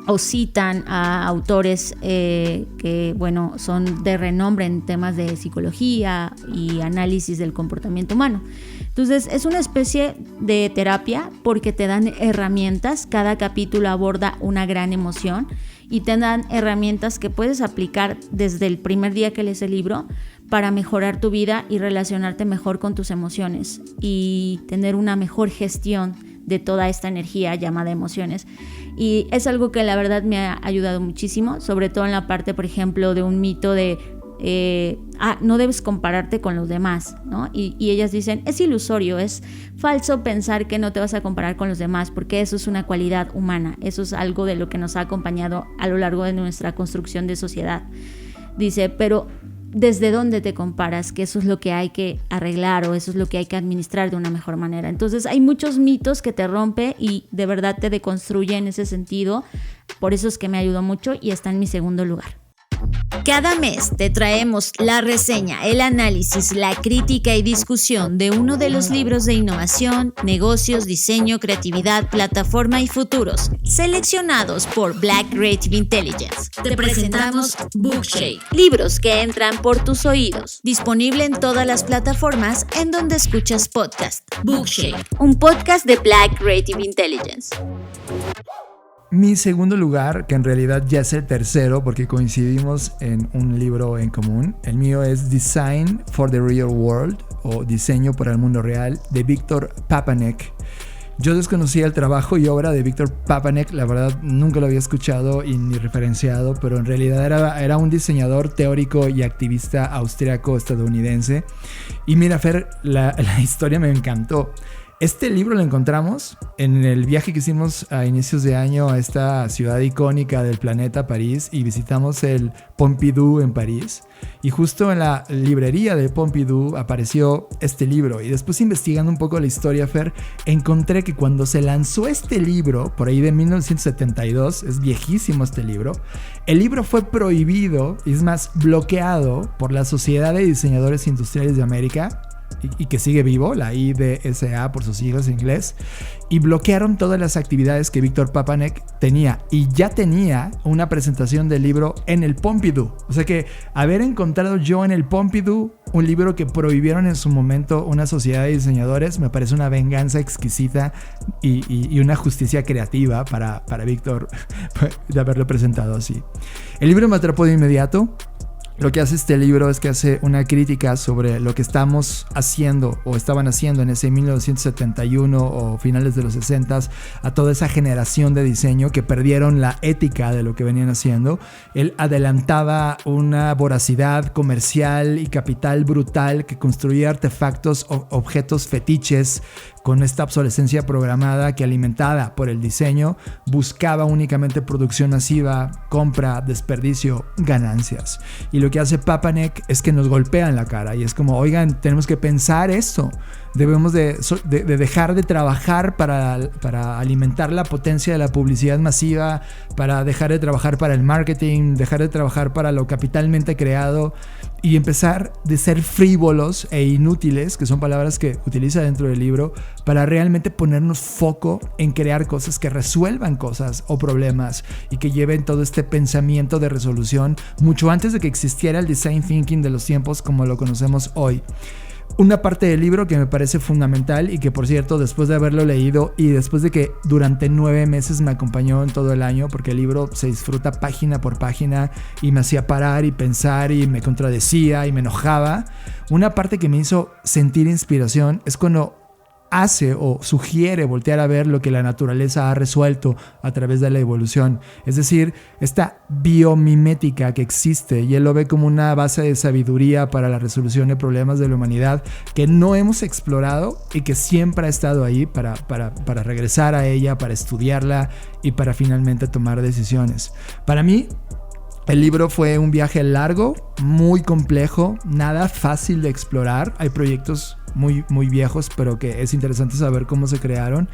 Speaker 2: o citan a autores que, bueno, son de renombre en temas de psicología y análisis del comportamiento humano. Entonces es una especie de terapia porque te dan herramientas, cada capítulo aborda una gran emoción y te dan herramientas que puedes aplicar desde el primer día que lees el libro para mejorar tu vida y relacionarte mejor con tus emociones y tener una mejor gestión de toda esta energía llamada emociones. Y es algo que la verdad me ha ayudado muchísimo, sobre todo en la parte, por ejemplo, de un mito de no debes compararte con los demás, ¿no? Y ellas dicen, es ilusorio, es falso pensar que no te vas a comparar con los demás, porque eso es una cualidad humana, eso es algo de lo que nos ha acompañado a lo largo de nuestra construcción de sociedad. Dice, pero ¿desde dónde te comparas? Que eso es lo que hay que arreglar, o eso es lo que hay que administrar de una mejor manera. Entonces hay muchos mitos que te rompe y de verdad te deconstruye en ese sentido. Por eso es que me ayudó mucho y está en mi segundo lugar. Cada mes te traemos la reseña, el análisis, la crítica y discusión de uno de los libros de innovación, negocios, diseño, creatividad, plataforma y futuros, seleccionados por Black Creative Intelligence. Te presentamos Bookshake, libros que entran por tus oídos. Disponible en todas las plataformas en donde escuchas podcast. Bookshake, un podcast de Black Creative Intelligence.
Speaker 3: Mi segundo lugar, que en realidad ya es el tercero porque coincidimos en un libro en común, el mío es Design for the Real World, o Diseño para el Mundo Real, de Victor Papanek. Yo desconocía el trabajo y obra de Victor Papanek, la verdad nunca lo había escuchado y ni referenciado, pero en realidad era un diseñador teórico y activista austriaco-estadounidense. Y mira, Fer, la historia me encantó. Este libro lo encontramos en el viaje que hicimos a inicios de año a esta ciudad icónica del planeta, París, y visitamos el Pompidou en París. Y justo en la librería de Pompidou apareció este libro. Y después, investigando un poco la historia, Fer, encontré que cuando se lanzó este libro, por ahí de 1972, es viejísimo este libro, el libro fue prohibido, y es más, bloqueado por la Sociedad de Diseñadores Industriales de América, y que sigue vivo, la IDSA por sus siglas en inglés, y bloquearon todas las actividades que Victor Papanek tenía, y ya tenía una presentación del libro en el Pompidou. O sea que haber encontrado yo en el Pompidou un libro que prohibieron en su momento una sociedad de diseñadores me parece una venganza exquisita y una justicia creativa para Victor de haberlo presentado así. El libro me atrapó de inmediato. Lo que hace este libro es que hace una crítica sobre lo que estamos haciendo o estaban haciendo en ese 1971 o finales de los 60s a toda esa generación de diseño que perdieron la ética de lo que venían haciendo. Él adelantaba una voracidad comercial y capital brutal que construía artefactos o objetos fetiches con esta obsolescencia programada que, alimentada por el diseño, buscaba únicamente producción masiva, compra, desperdicio, ganancias. Y lo que hace Papanek es que nos golpea en la cara y es como, oigan, tenemos que pensar esto. Debemos de dejar de trabajar para alimentar la potencia de la publicidad masiva, para dejar de trabajar para el marketing, dejar de trabajar para lo capitalmente creado y empezar de ser frívolos e inútiles, que son palabras que utiliza dentro del libro, para realmente ponernos foco en crear cosas que resuelvan cosas o problemas y que lleven todo este pensamiento de resolución mucho antes de que existiera el design thinking de los tiempos como lo conocemos hoy. Una parte del libro que me parece fundamental y que, por cierto, después de haberlo leído y después de que durante 9 meses me acompañó en todo el año, porque el libro se disfruta página por página y me hacía parar y pensar y me contradecía y me enojaba, una parte que me hizo sentir inspiración es cuando hace o sugiere voltear a ver lo que la naturaleza ha resuelto a través de la evolución. Es decir, esta biomimética que existe, y él lo ve como una base de sabiduría para la resolución de problemas de la humanidad que no hemos explorado y que siempre ha estado ahí para regresar a ella, para estudiarla y para finalmente tomar decisiones. Para mí, el libro fue un viaje largo, muy complejo, nada fácil de explorar. Hay proyectos muy viejos, pero que es interesante saber cómo se crearon,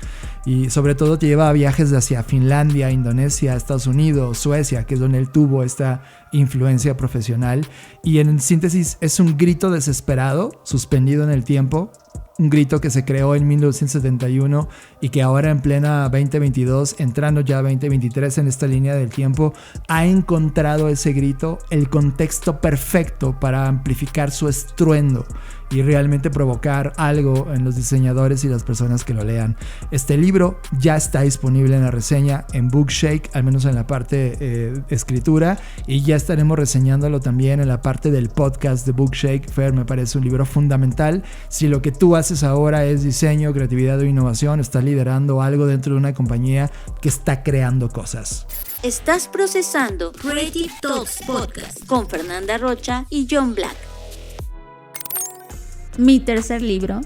Speaker 3: y sobre todo te lleva a viajes hacia Finlandia, Indonesia, Estados Unidos, Suecia, que es donde él tuvo esta influencia profesional, y en síntesis es un grito desesperado, suspendido en el tiempo, un grito que se creó en 1971 y que ahora en plena 2022, entrando ya 2023 en esta línea del tiempo, ha encontrado ese grito, el contexto perfecto para amplificar su estruendo y realmente provocar algo en los diseñadores y las personas que lo lean. Este libro ya está disponible en la reseña en Bookshake, al menos en la parte escritura, y ya estaremos reseñándolo también en la parte del podcast de Bookshake. Fer, me parece un libro fundamental. Si lo que tú haces ahora es diseño, creatividad o innovación, estás liderando algo dentro de una compañía que está creando cosas.
Speaker 2: Estás procesando Creative Talks Podcast con Fernanda Rocha y John Black. Mi tercer libro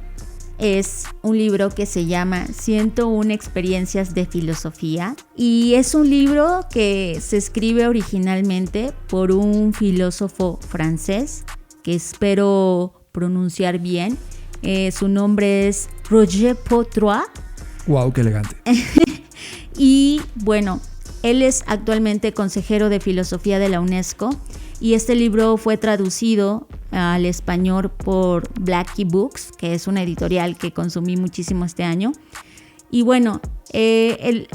Speaker 2: es un libro que se llama 101 experiencias de filosofía, y es un libro que se escribe originalmente por un filósofo francés que espero pronunciar bien. Su nombre es Roger Poitras.
Speaker 3: ¡Wow! ¡Qué elegante!
Speaker 2: Y bueno, él es actualmente consejero de filosofía de la UNESCO, y este libro fue traducido al español por Blackie Books, que es una editorial que consumí muchísimo este año. Y bueno, él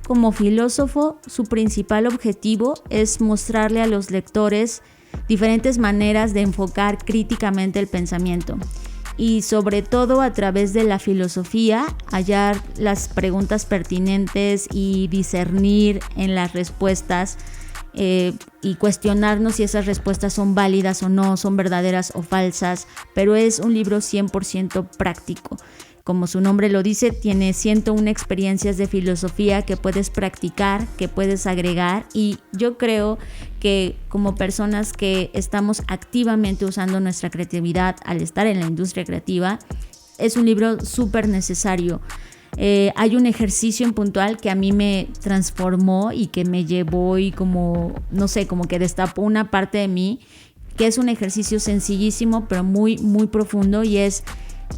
Speaker 2: como filósofo, su principal objetivo es mostrarle a los lectores diferentes maneras de enfocar críticamente el pensamiento, y sobre todo a través de la filosofía hallar las preguntas pertinentes y discernir en las respuestas, y cuestionarnos si esas respuestas son válidas o no, son verdaderas o falsas. Pero es un libro 100% práctico. Como su nombre lo dice, tiene 101 experiencias de filosofía que puedes practicar, que puedes agregar, y yo creo que como personas que estamos activamente usando nuestra creatividad al estar en la industria creativa, es un libro súper necesario. Hay un ejercicio en puntual que a mí me transformó y que me llevó y como que destapó una parte de mí, que es un ejercicio sencillísimo pero muy profundo, y es: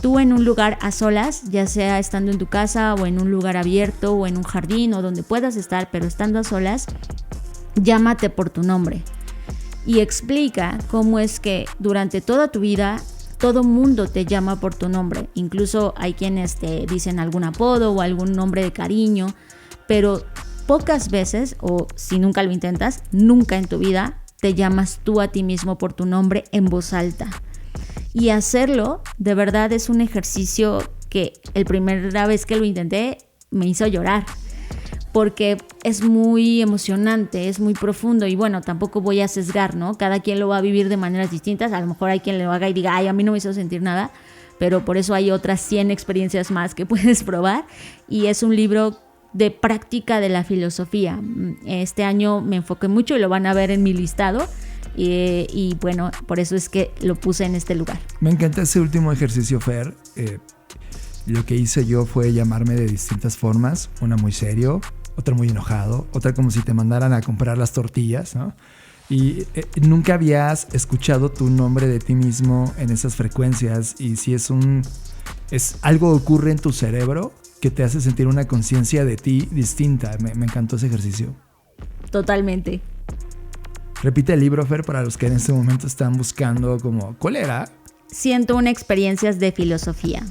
Speaker 2: tú en un lugar a solas, ya sea estando en tu casa o en un lugar abierto o en un jardín o donde puedas estar, pero estando a solas, llámate por tu nombre y explica cómo es que durante toda tu vida todo mundo te llama por tu nombre. Incluso hay quienes te dicen algún apodo o algún nombre de cariño, pero pocas veces, o si nunca lo intentas, nunca en tu vida te llamas tú a ti mismo por tu nombre en voz alta. Y hacerlo de verdad es un ejercicio que la primera vez que lo intenté me hizo llorar, porque es muy emocionante, es muy profundo y bueno, tampoco voy a sesgar, ¿no? Cada quien lo va a vivir de maneras distintas, a lo mejor hay quien lo haga y diga, ay, a mí no me hizo sentir nada, pero por eso hay otras 100 experiencias más que puedes probar y es un libro de práctica de la filosofía. Este año me enfoqué mucho y lo van a ver en mi listado y bueno, por eso es que lo puse en este lugar.
Speaker 3: Me encanta ese último ejercicio, Fer. Lo que hice yo fue llamarme de distintas formas, una muy serio, otra muy enojado, otra como si te mandaran a comprar las tortillas, ¿no? Y nunca habías escuchado tu nombre de ti mismo en esas frecuencias y si es algo ocurre en tu cerebro que te hace sentir una conciencia de ti distinta. Me encantó ese ejercicio.
Speaker 2: Totalmente.
Speaker 3: Repite el libro, Fer, para los que en este momento están buscando como, ¿cuál era?
Speaker 2: 101 experiencias de filosofía.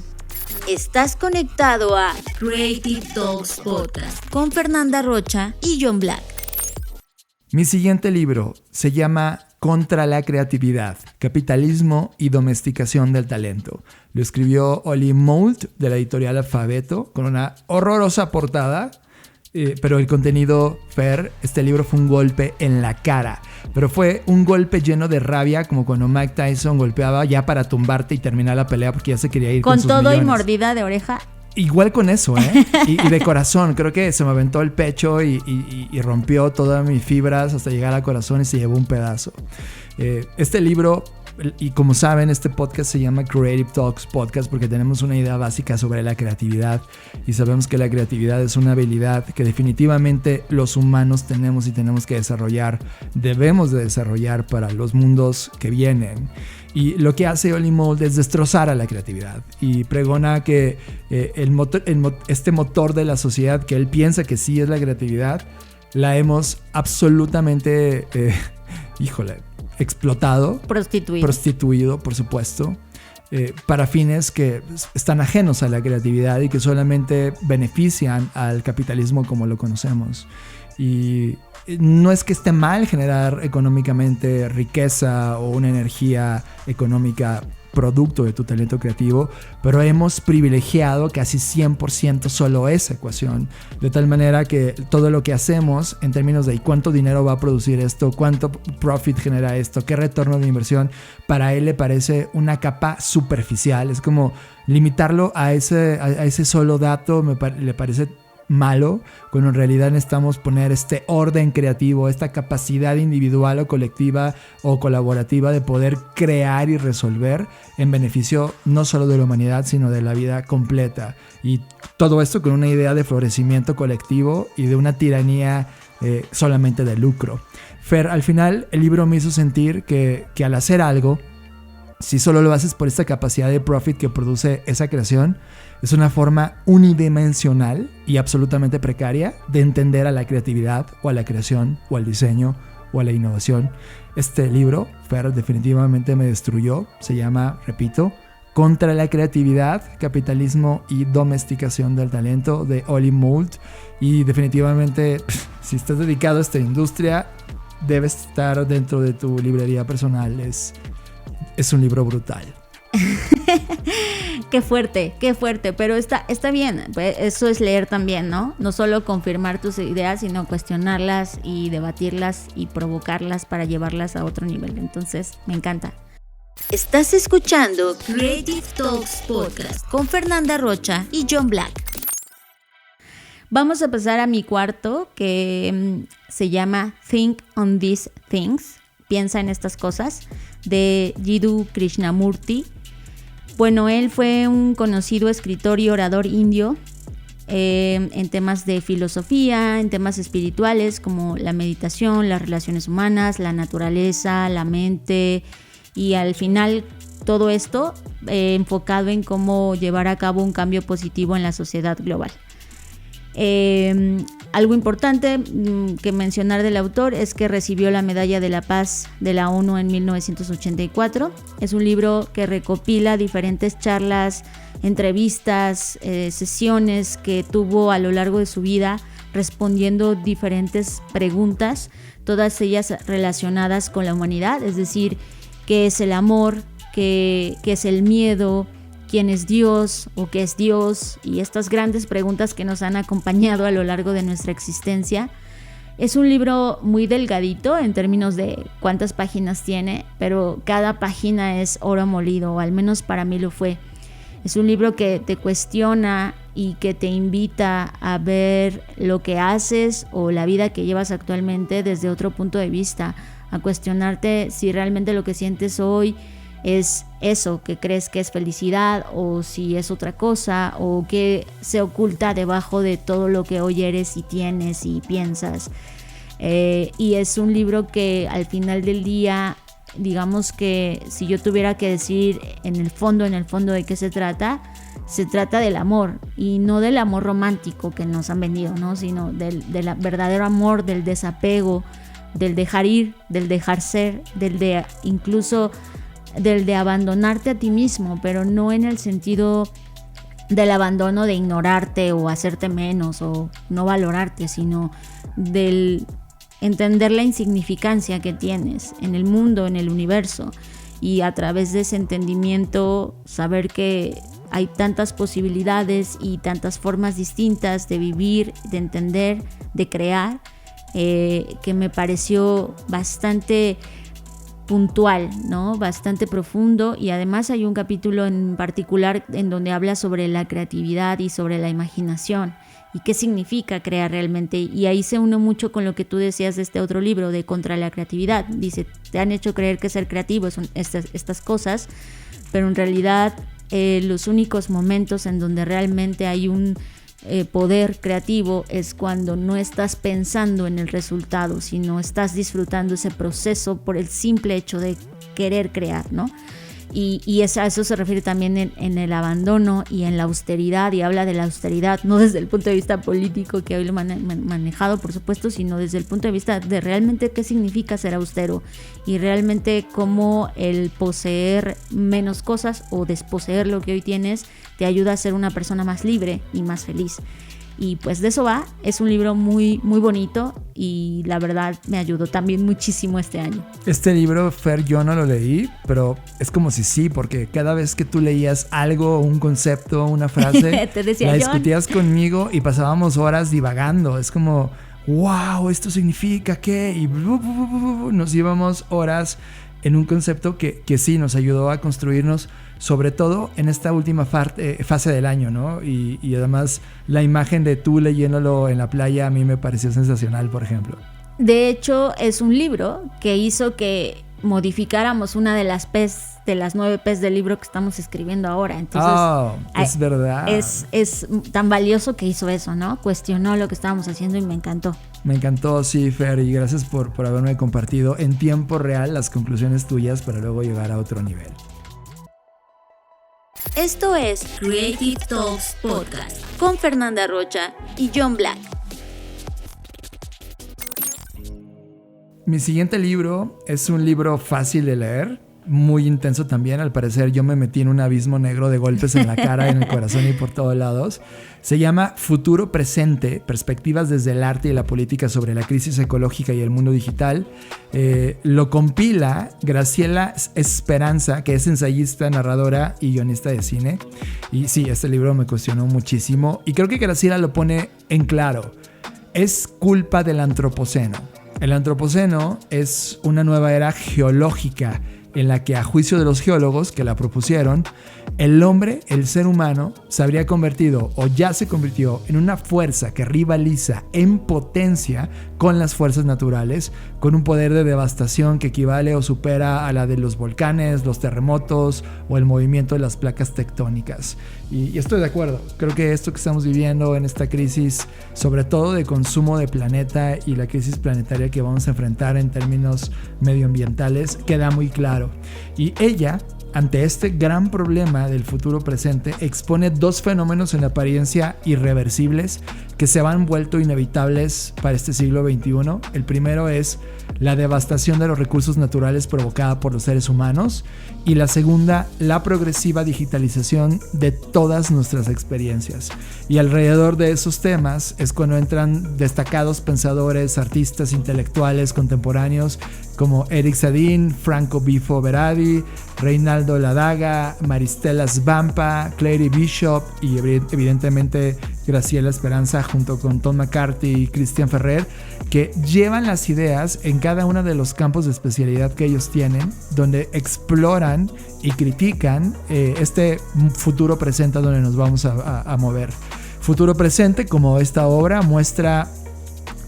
Speaker 2: Estás conectado a Creative Talks Podcast con Fernanda Rocha y John Black.
Speaker 3: Mi siguiente libro se llama Contra la creatividad, capitalismo y domesticación del talento. Lo escribió Oli Moult de la editorial Alfabeto con una horrorosa portada, pero el contenido, Fer, este libro fue un golpe en la cara, pero fue un golpe lleno de rabia como cuando Mike Tyson golpeaba ya para tumbarte y terminar la pelea porque ya se quería ir con sus
Speaker 2: todo
Speaker 3: millones.
Speaker 2: Y mordida de oreja.
Speaker 3: Igual con eso, y de corazón. Creo que se me aventó el pecho y rompió todas mis fibras hasta llegar al corazón y se llevó un pedazo. Este libro, y como saben, este podcast se llama Creative Talks Podcast porque tenemos una idea básica sobre la creatividad y sabemos que la creatividad es una habilidad que definitivamente los humanos tenemos y tenemos que desarrollar, debemos de desarrollar para los mundos que vienen. Y lo que hace Oli Mould es destrozar a la creatividad y pregona que este motor de la sociedad que él piensa que sí es la creatividad, la hemos absolutamente, explotado. Prostituido, por supuesto, para fines que están ajenos a la creatividad y que solamente benefician al capitalismo como lo conocemos. Y no es que esté mal generar económicamente riqueza o una energía económica producto de tu talento creativo, pero hemos privilegiado casi 100% solo esa ecuación, de tal manera que todo lo que hacemos en términos de cuánto dinero va a producir esto, cuánto profit genera esto, qué retorno de inversión, para él le parece una capa superficial. Es como limitarlo a ese solo dato, le parece malo, cuando en realidad necesitamos poner este orden creativo, esta capacidad individual o colectiva o colaborativa de poder crear y resolver en beneficio no solo de la humanidad, sino de la vida completa. Y todo esto con una idea de florecimiento colectivo y de una tiranía solamente de lucro. Fer, al final el libro me hizo sentir que al hacer algo, si solo lo haces por esta capacidad de profit que produce esa creación, es una forma unidimensional y absolutamente precaria de entender a la creatividad o a la creación o al diseño o a la innovación. Este libro, Fer, definitivamente me destruyó. Se llama, repito, Contra la creatividad, capitalismo y domesticación del talento, de Oli Moult. Y definitivamente, si estás dedicado a esta industria, debe estar dentro de tu librería personal. Es un libro brutal.
Speaker 2: Qué fuerte, pero está bien, eso es leer también, ¿no? No solo confirmar tus ideas, sino cuestionarlas y debatirlas y provocarlas para llevarlas a otro nivel. Entonces, me encanta. Estás escuchando Creative Talks Podcast con Fernanda Rocha y John Black. Vamos a pasar a mi cuarto, que se llama Think on These Things, piensa en estas cosas, de Jiddu Krishnamurti. Bueno, él fue un conocido escritor y orador indio en temas de filosofía, en temas espirituales como la meditación, las relaciones humanas, la naturaleza, la mente y al final todo esto enfocado en cómo llevar a cabo un cambio positivo en la sociedad global. Algo importante que mencionar del autor es que recibió la Medalla de la Paz de la ONU en 1984. Es un libro que recopila diferentes charlas, entrevistas, sesiones que tuvo a lo largo de su vida respondiendo diferentes preguntas, todas ellas relacionadas con la humanidad, es decir, qué es el amor, qué es el miedo, quién es Dios o qué es Dios y estas grandes preguntas que nos han acompañado a lo largo de nuestra existencia. Es un libro muy delgadito en términos de cuántas páginas tiene, pero cada página es oro molido, o al menos para mí lo fue. Es un libro que te cuestiona y que te invita a ver lo que haces o la vida que llevas actualmente desde otro punto de vista, a cuestionarte si realmente lo que sientes hoy es eso que crees que es felicidad o si es otra cosa o que se oculta debajo de todo lo que hoy eres y tienes y piensas. Y es un libro que al final del día, digamos que si yo tuviera que decir en el fondo de qué se trata del amor, y no del amor romántico que nos han vendido, ¿no? Sino del verdadero amor, del desapego, del dejar ir, del dejar ser, del de abandonarte a ti mismo, pero no en el sentido del abandono de ignorarte o hacerte menos o no valorarte, sino del entender la insignificancia que tienes en el mundo, en el universo, y a través de ese entendimiento saber que hay tantas posibilidades y tantas formas distintas de vivir, de entender, de crear, que me pareció bastante puntual, ¿no? Bastante profundo, y además hay un capítulo en particular en donde habla sobre la creatividad y sobre la imaginación y qué significa crear realmente, y ahí se une mucho con lo que tú decías de este otro libro de Contra la Creatividad. Dice, te han hecho creer que ser creativo son estas cosas, pero en realidad los únicos momentos en donde realmente hay un poder creativo es cuando no estás pensando en el resultado, sino estás disfrutando ese proceso por el simple hecho de querer crear, ¿no? Y a eso se refiere también en el abandono y en la austeridad, y habla de la austeridad no desde el punto de vista político que hoy lo han manejado, por supuesto, sino desde el punto de vista de realmente qué significa ser austero y realmente cómo el poseer menos cosas o desposeer lo que hoy tienes te ayuda a ser una persona más libre y más feliz. Y pues de eso va. Es un libro muy, muy bonito y la verdad me ayudó también muchísimo este año.
Speaker 3: Este libro, Fer, yo no lo leí, pero es como si sí, porque cada vez que tú leías algo, un concepto, una frase,
Speaker 2: te decía,
Speaker 3: la
Speaker 2: John,
Speaker 3: discutías conmigo y pasábamos horas divagando. Es como, wow, ¿esto significa qué? Y nos íbamos horas en un concepto que sí nos ayudó a construirnos, sobre todo en esta última fase del año, ¿no? Y además la imagen de tú leyéndolo en la playa a mí me pareció sensacional, por ejemplo.
Speaker 2: De hecho, es un libro que hizo que modificáramos una de las 9 P's del libro que estamos escribiendo ahora. Entonces,
Speaker 3: es verdad.
Speaker 2: Es tan valioso que hizo eso, ¿no? Cuestionó lo que estábamos haciendo y me encantó.
Speaker 3: Me encantó, sí, Fer, y gracias por haberme compartido en tiempo real las conclusiones tuyas para luego llegar a otro nivel.
Speaker 2: Esto es Creative Talks Podcast con Fernanda Rocha y John Black.
Speaker 3: Mi siguiente libro es un libro fácil de leer, muy intenso también. Al parecer yo me metí en un abismo negro de golpes en la cara, en el corazón y por todos lados. Se llama Futuro Presente, perspectivas desde el arte y la política sobre la crisis ecológica y el mundo digital. Lo compila Graciela Esperanza, que es ensayista, narradora y guionista de cine. Y sí, este libro me cuestionó muchísimo y creo que Graciela lo pone en claro. Es culpa del antropoceno. El antropoceno es una nueva era geológica en la que, a juicio de los geólogos que la propusieron, el hombre, el ser humano, se habría convertido o ya se convirtió en una fuerza que rivaliza en potencia con las fuerzas naturales, con un poder de devastación que equivale o supera a la de los volcanes, los terremotos o el movimiento de las placas tectónicas. Y estoy de acuerdo. Creo que esto que estamos viviendo en esta crisis, sobre todo de consumo de planeta y la crisis planetaria que vamos a enfrentar en términos medioambientales, queda muy claro. Y ella, ante este gran problema del futuro presente, expone dos fenómenos en apariencia irreversibles que se han vuelto inevitables para este siglo XXI. El primero es la devastación de los recursos naturales provocada por los seres humanos, y la segunda, la progresiva digitalización de todas nuestras experiencias. Y alrededor de esos temas es cuando entran destacados pensadores, artistas, intelectuales contemporáneos como Eric Sadin, Franco Bifo Berardi, Reinaldo Ladaga, Maristela Svampa, Clary Bishop y evidentemente Graciela Esperanza junto con Tom McCarthy y Cristian Ferrer, que llevan las ideas en cada uno de los campos de especialidad que ellos tienen, donde exploran y critican este futuro presente donde nos vamos a mover. Futuro presente, como esta obra muestra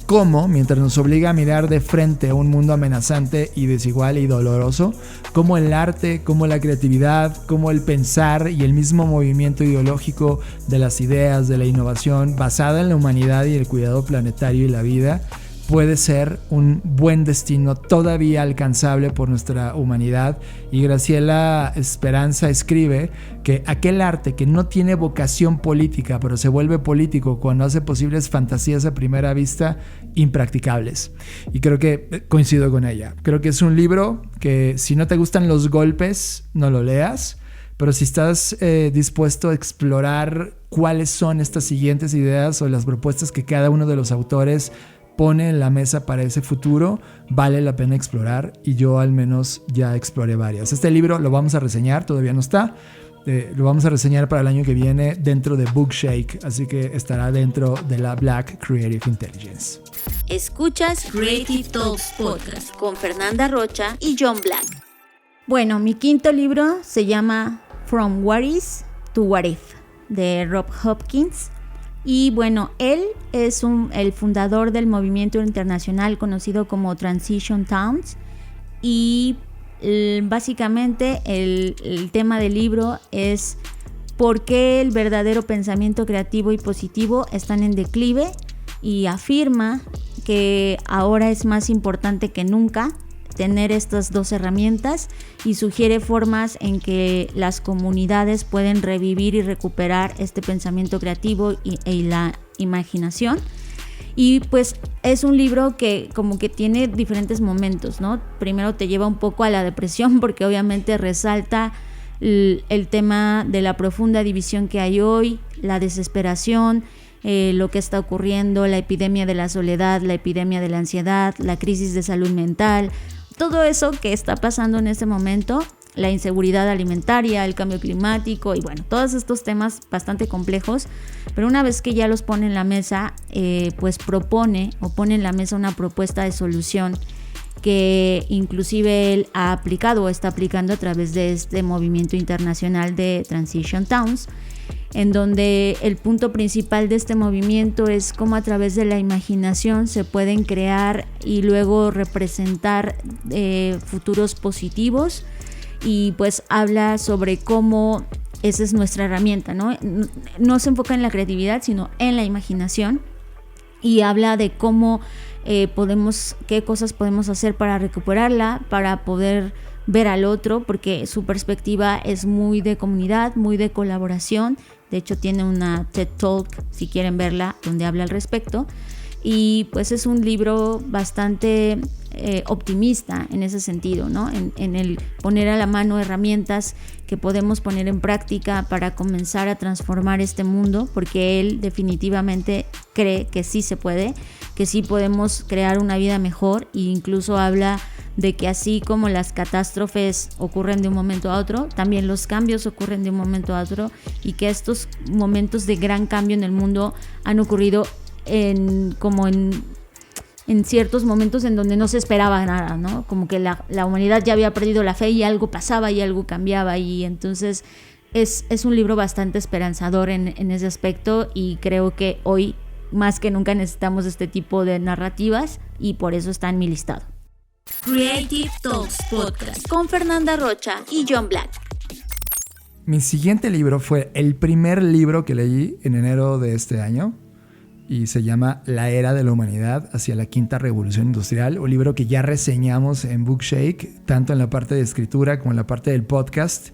Speaker 3: cómo, mientras nos obliga a mirar de frente a un mundo amenazante y desigual y doloroso, cómo el arte, cómo la creatividad, cómo el pensar y el mismo movimiento ideológico de las ideas, de la innovación basada en la humanidad y el cuidado planetario y la vida, puede ser un buen destino todavía alcanzable por nuestra humanidad. Y Graciela Esperanza escribe que aquel arte que no tiene vocación política, pero se vuelve político cuando hace posibles fantasías a primera vista impracticables. Y creo que coincido con ella. Creo que es un libro que, si no te gustan los golpes, no lo leas. Pero si estás dispuesto a explorar cuáles son estas siguientes ideas o las propuestas que cada uno de los autores pone en la mesa para ese futuro, vale la pena explorar, y yo al menos ya exploré varias. Este libro lo vamos a reseñar, todavía no está, lo vamos a reseñar para el año que viene dentro de Bookshake, así que estará dentro de la Black Creative Intelligence.
Speaker 2: Escuchas Creative Talks Podcast con Fernanda Rocha y John Black. Bueno, mi quinto libro se llama From What Is to What If, de Rob Hopkins. Y bueno, él es el fundador del movimiento internacional conocido como Transition Towns, y básicamente el tema del libro es por qué el verdadero pensamiento creativo y positivo están en declive, y afirma que ahora es más importante que nunca tener estas dos herramientas, y sugiere formas en que las comunidades pueden revivir y recuperar este pensamiento creativo y la imaginación. Y pues es un libro que como que tiene diferentes momentos, ¿no? Primero te lleva un poco a la depresión, porque obviamente resalta el tema de la profunda división que hay hoy, la desesperación, lo que está ocurriendo, la epidemia de la soledad, la epidemia de la ansiedad, la crisis de salud mental, todo eso que está pasando en este momento, la inseguridad alimentaria, el cambio climático y bueno, todos estos temas bastante complejos, pero una vez que ya los pone en la mesa, pues pone en la mesa una propuesta de solución que inclusive él ha aplicado o está aplicando a través de este movimiento internacional de Transition Towns, en donde el punto principal de este movimiento es cómo a través de la imaginación se pueden crear y luego representar futuros positivos, y pues habla sobre cómo esa es nuestra herramienta, ¿no? No se enfoca en la creatividad, sino en la imaginación, y habla de cómo qué cosas podemos hacer para recuperarla, para poder ver al otro, porque su perspectiva es muy de comunidad, muy de colaboración. De hecho tiene una TED Talk, si quieren verla, donde habla al respecto, y pues es un libro bastante optimista en ese sentido, ¿no? En el poner a la mano herramientas que podemos poner en práctica para comenzar a transformar este mundo, porque él definitivamente cree que sí se puede, que sí podemos crear una vida mejor, e incluso habla de que así como las catástrofes ocurren de un momento a otro, también los cambios ocurren de un momento a otro, y que estos momentos de gran cambio en el mundo han ocurrido en ciertos momentos en donde no se esperaba nada, ¿no? Como que la humanidad ya había perdido la fe y algo pasaba y algo cambiaba, y entonces es un libro bastante esperanzador en ese aspecto, y creo que hoy más que nunca necesitamos este tipo de narrativas, y por eso está en mi listado. Creative Talks Podcast con Fernanda Rocha y John Black.
Speaker 3: Mi siguiente libro fue el primer libro que leí en enero de este año. y se llama La Era de la Humanidad hacia la Quinta Revolución Industrial, un libro que ya reseñamos en Bookshake, tanto en la parte de escritura como en la parte del podcast.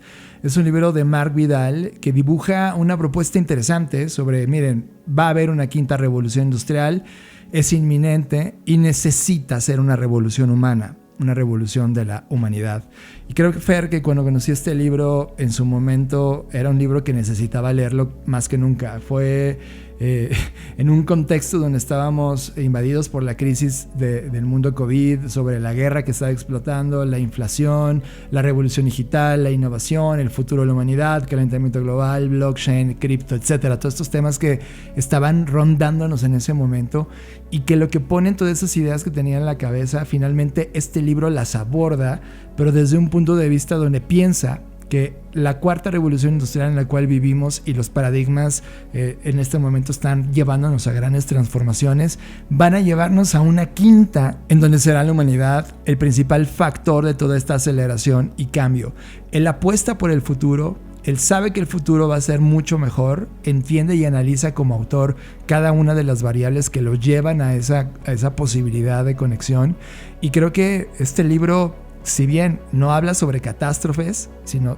Speaker 3: Es un libro de Mark Vidal que dibuja una propuesta interesante sobre, miren, va a haber una quinta revolución industrial, es inminente y necesita ser una revolución humana, una revolución de la humanidad. Y creo que Fer, que cuando conocí este libro en su momento era un libro que necesitaba leerlo más que nunca. Fue en un contexto donde estábamos invadidos por la crisis del mundo COVID, sobre la guerra que estaba explotando, la inflación, la revolución digital, la innovación, el futuro de la humanidad, calentamiento global, blockchain, cripto, etcétera. Todos estos temas que estaban rondándonos en ese momento y que lo que ponen todas esas ideas que tenía en la cabeza, finalmente este libro las aborda, pero desde un punto de vista donde piensa que la cuarta revolución industrial en la cual vivimos y los paradigmas en este momento están llevándonos a grandes transformaciones, van a llevarnos a una quinta en donde será la humanidad el principal factor de toda esta aceleración y cambio. Él apuesta por el futuro, él sabe que el futuro va a ser mucho mejor, entiende y analiza como autor cada una de las variables que lo llevan a esa posibilidad de conexión, y creo que este libro, si bien no habla sobre catástrofes, sino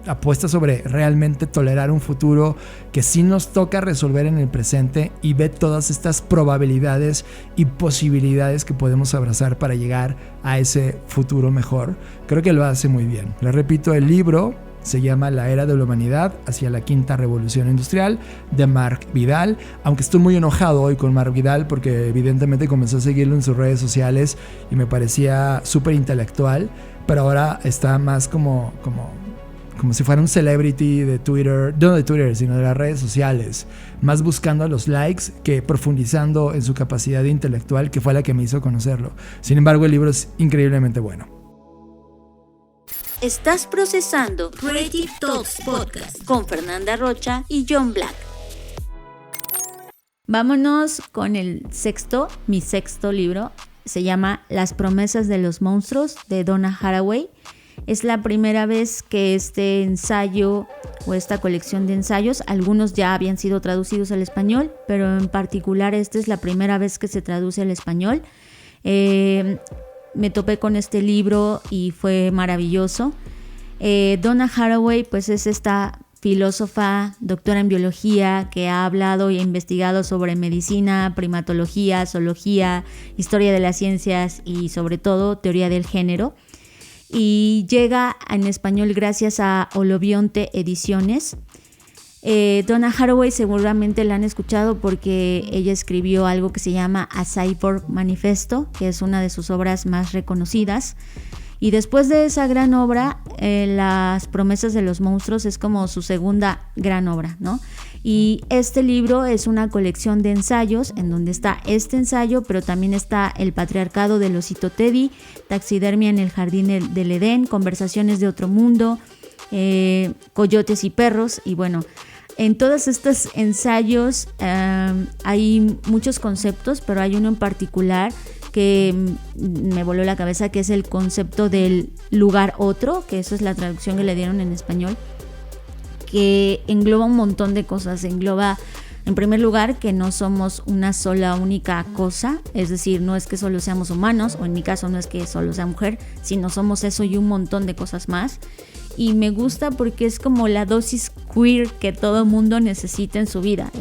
Speaker 3: apuesta sobre realmente tolerar un futuro que sí nos toca resolver en el presente, y ve todas estas probabilidades y posibilidades que podemos abrazar para llegar a ese futuro mejor. Creo que lo hace muy bien. Le repito, el libro se llama La Era de la Humanidad hacia la Quinta Revolución Industrial, de Mark Vidal. Aunque estoy muy enojado hoy con Mark Vidal porque evidentemente comencé a seguirlo en sus redes sociales y me parecía súper intelectual, pero ahora está más como si fuera un celebrity de Twitter, no de Twitter, sino de las redes sociales, más buscando los likes que profundizando en su capacidad intelectual, que fue la que me hizo conocerlo. Sin embargo, el libro es increíblemente bueno.
Speaker 2: Estás procesando Creative Talks Podcast con Fernanda Rocha y John Black. Vámonos con mi sexto libro. Se llama Las promesas de los monstruos, de Donna Haraway. Es la primera vez que este ensayo o esta colección de ensayos, algunos ya habían sido traducidos al español, pero en particular esta es la primera vez que se traduce al español. Me topé con este libro y fue maravilloso. Donna Haraway pues es esta filósofa, doctora en biología, que ha hablado y ha investigado sobre medicina, primatología, zoología, historia de las ciencias y sobre todo teoría del género. Y llega en español gracias a Olobionte Ediciones. Donna Haraway seguramente la han escuchado porque ella escribió algo que se llama A Cyborg Manifesto, que es una de sus obras más reconocidas. Y después de esa gran obra, Las promesas de los monstruos es como su segunda gran obra, ¿no? Y este libro es una colección de ensayos en donde está este ensayo, pero también está El patriarcado del osito Teddy, Taxidermia en el jardín del Edén, Conversaciones de otro mundo, Coyotes y perros. Y bueno, en todos estos ensayos hay muchos conceptos, pero hay uno en particular que me voló la cabeza, que es el concepto del lugar otro, que eso es la traducción que le dieron en español, que engloba un montón de cosas. Engloba, en primer lugar, que no somos una sola única cosa, es decir, no es que solo seamos humanos, o en mi caso no es que solo sea mujer, sino somos eso y un montón de cosas más. Y me gusta porque es como la dosis queer que todo mundo necesita en su vida.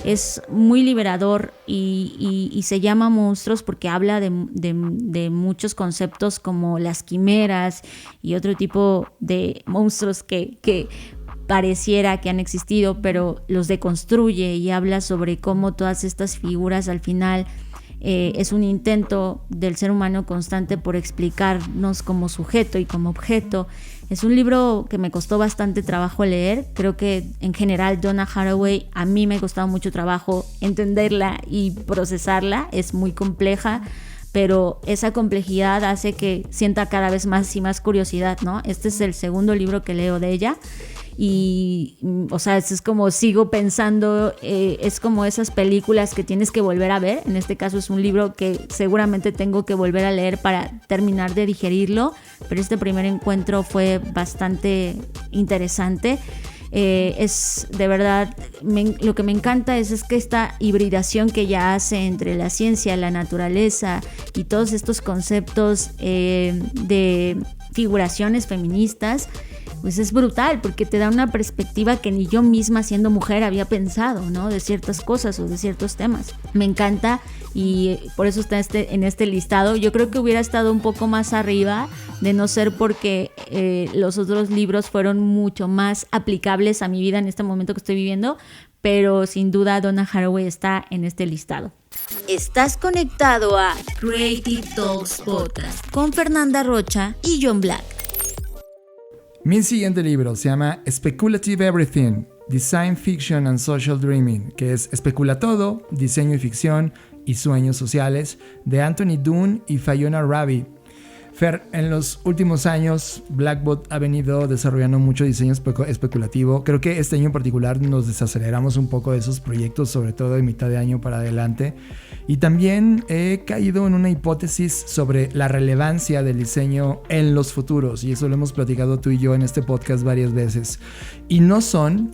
Speaker 2: Es muy liberador y se llama Monstruos porque habla de muchos conceptos como las quimeras y otro tipo de monstruos que pareciera que han existido, pero los deconstruye y habla sobre cómo todas estas figuras al final es un intento del ser humano constante por explicarnos como sujeto y como objeto. Es un libro que me costó bastante trabajo leer. Creo que en general Donna Haraway a mí me ha costado mucho trabajo entenderla y procesarla. Es muy compleja, pero esa complejidad hace que sienta cada vez más y más curiosidad, ¿no? Este es el segundo libro que leo de ella. Y, o sea, es como sigo pensando, es como esas películas que tienes que volver a ver. En este caso es un libro que seguramente tengo que volver a leer para terminar de digerirlo, pero este primer encuentro fue bastante interesante. Es de verdad, lo que me encanta es que esta hibridación que ella hace entre la ciencia, la naturaleza y todos estos conceptos de figuraciones feministas, pues es brutal, porque te da una perspectiva que ni yo misma siendo mujer había pensado, ¿no? De ciertas cosas o de ciertos temas. Me encanta y por eso está en este listado. Yo creo que hubiera estado un poco más arriba, de no ser porque los otros libros fueron mucho más aplicables a mi vida en este momento que estoy viviendo, pero sin duda Donna Haraway está en este listado.
Speaker 5: Estás conectado a Creative Talks Podcast con Fernanda Rocha y John Black.
Speaker 3: Mi siguiente libro se llama Speculative Everything, Design Fiction and Social Dreaming, que es Especula todo, diseño y ficción y sueños sociales, de Anthony Doon y Fiona Rabi. Fer, en los últimos años Blackbot ha venido desarrollando mucho diseño especulativo. Creo que este año en particular nos desaceleramos un poco de esos proyectos, sobre todo de mitad de año para adelante. Y también he caído en una hipótesis sobre la relevancia del diseño en los futuros, y eso lo hemos platicado tú y yo en este podcast varias veces. Y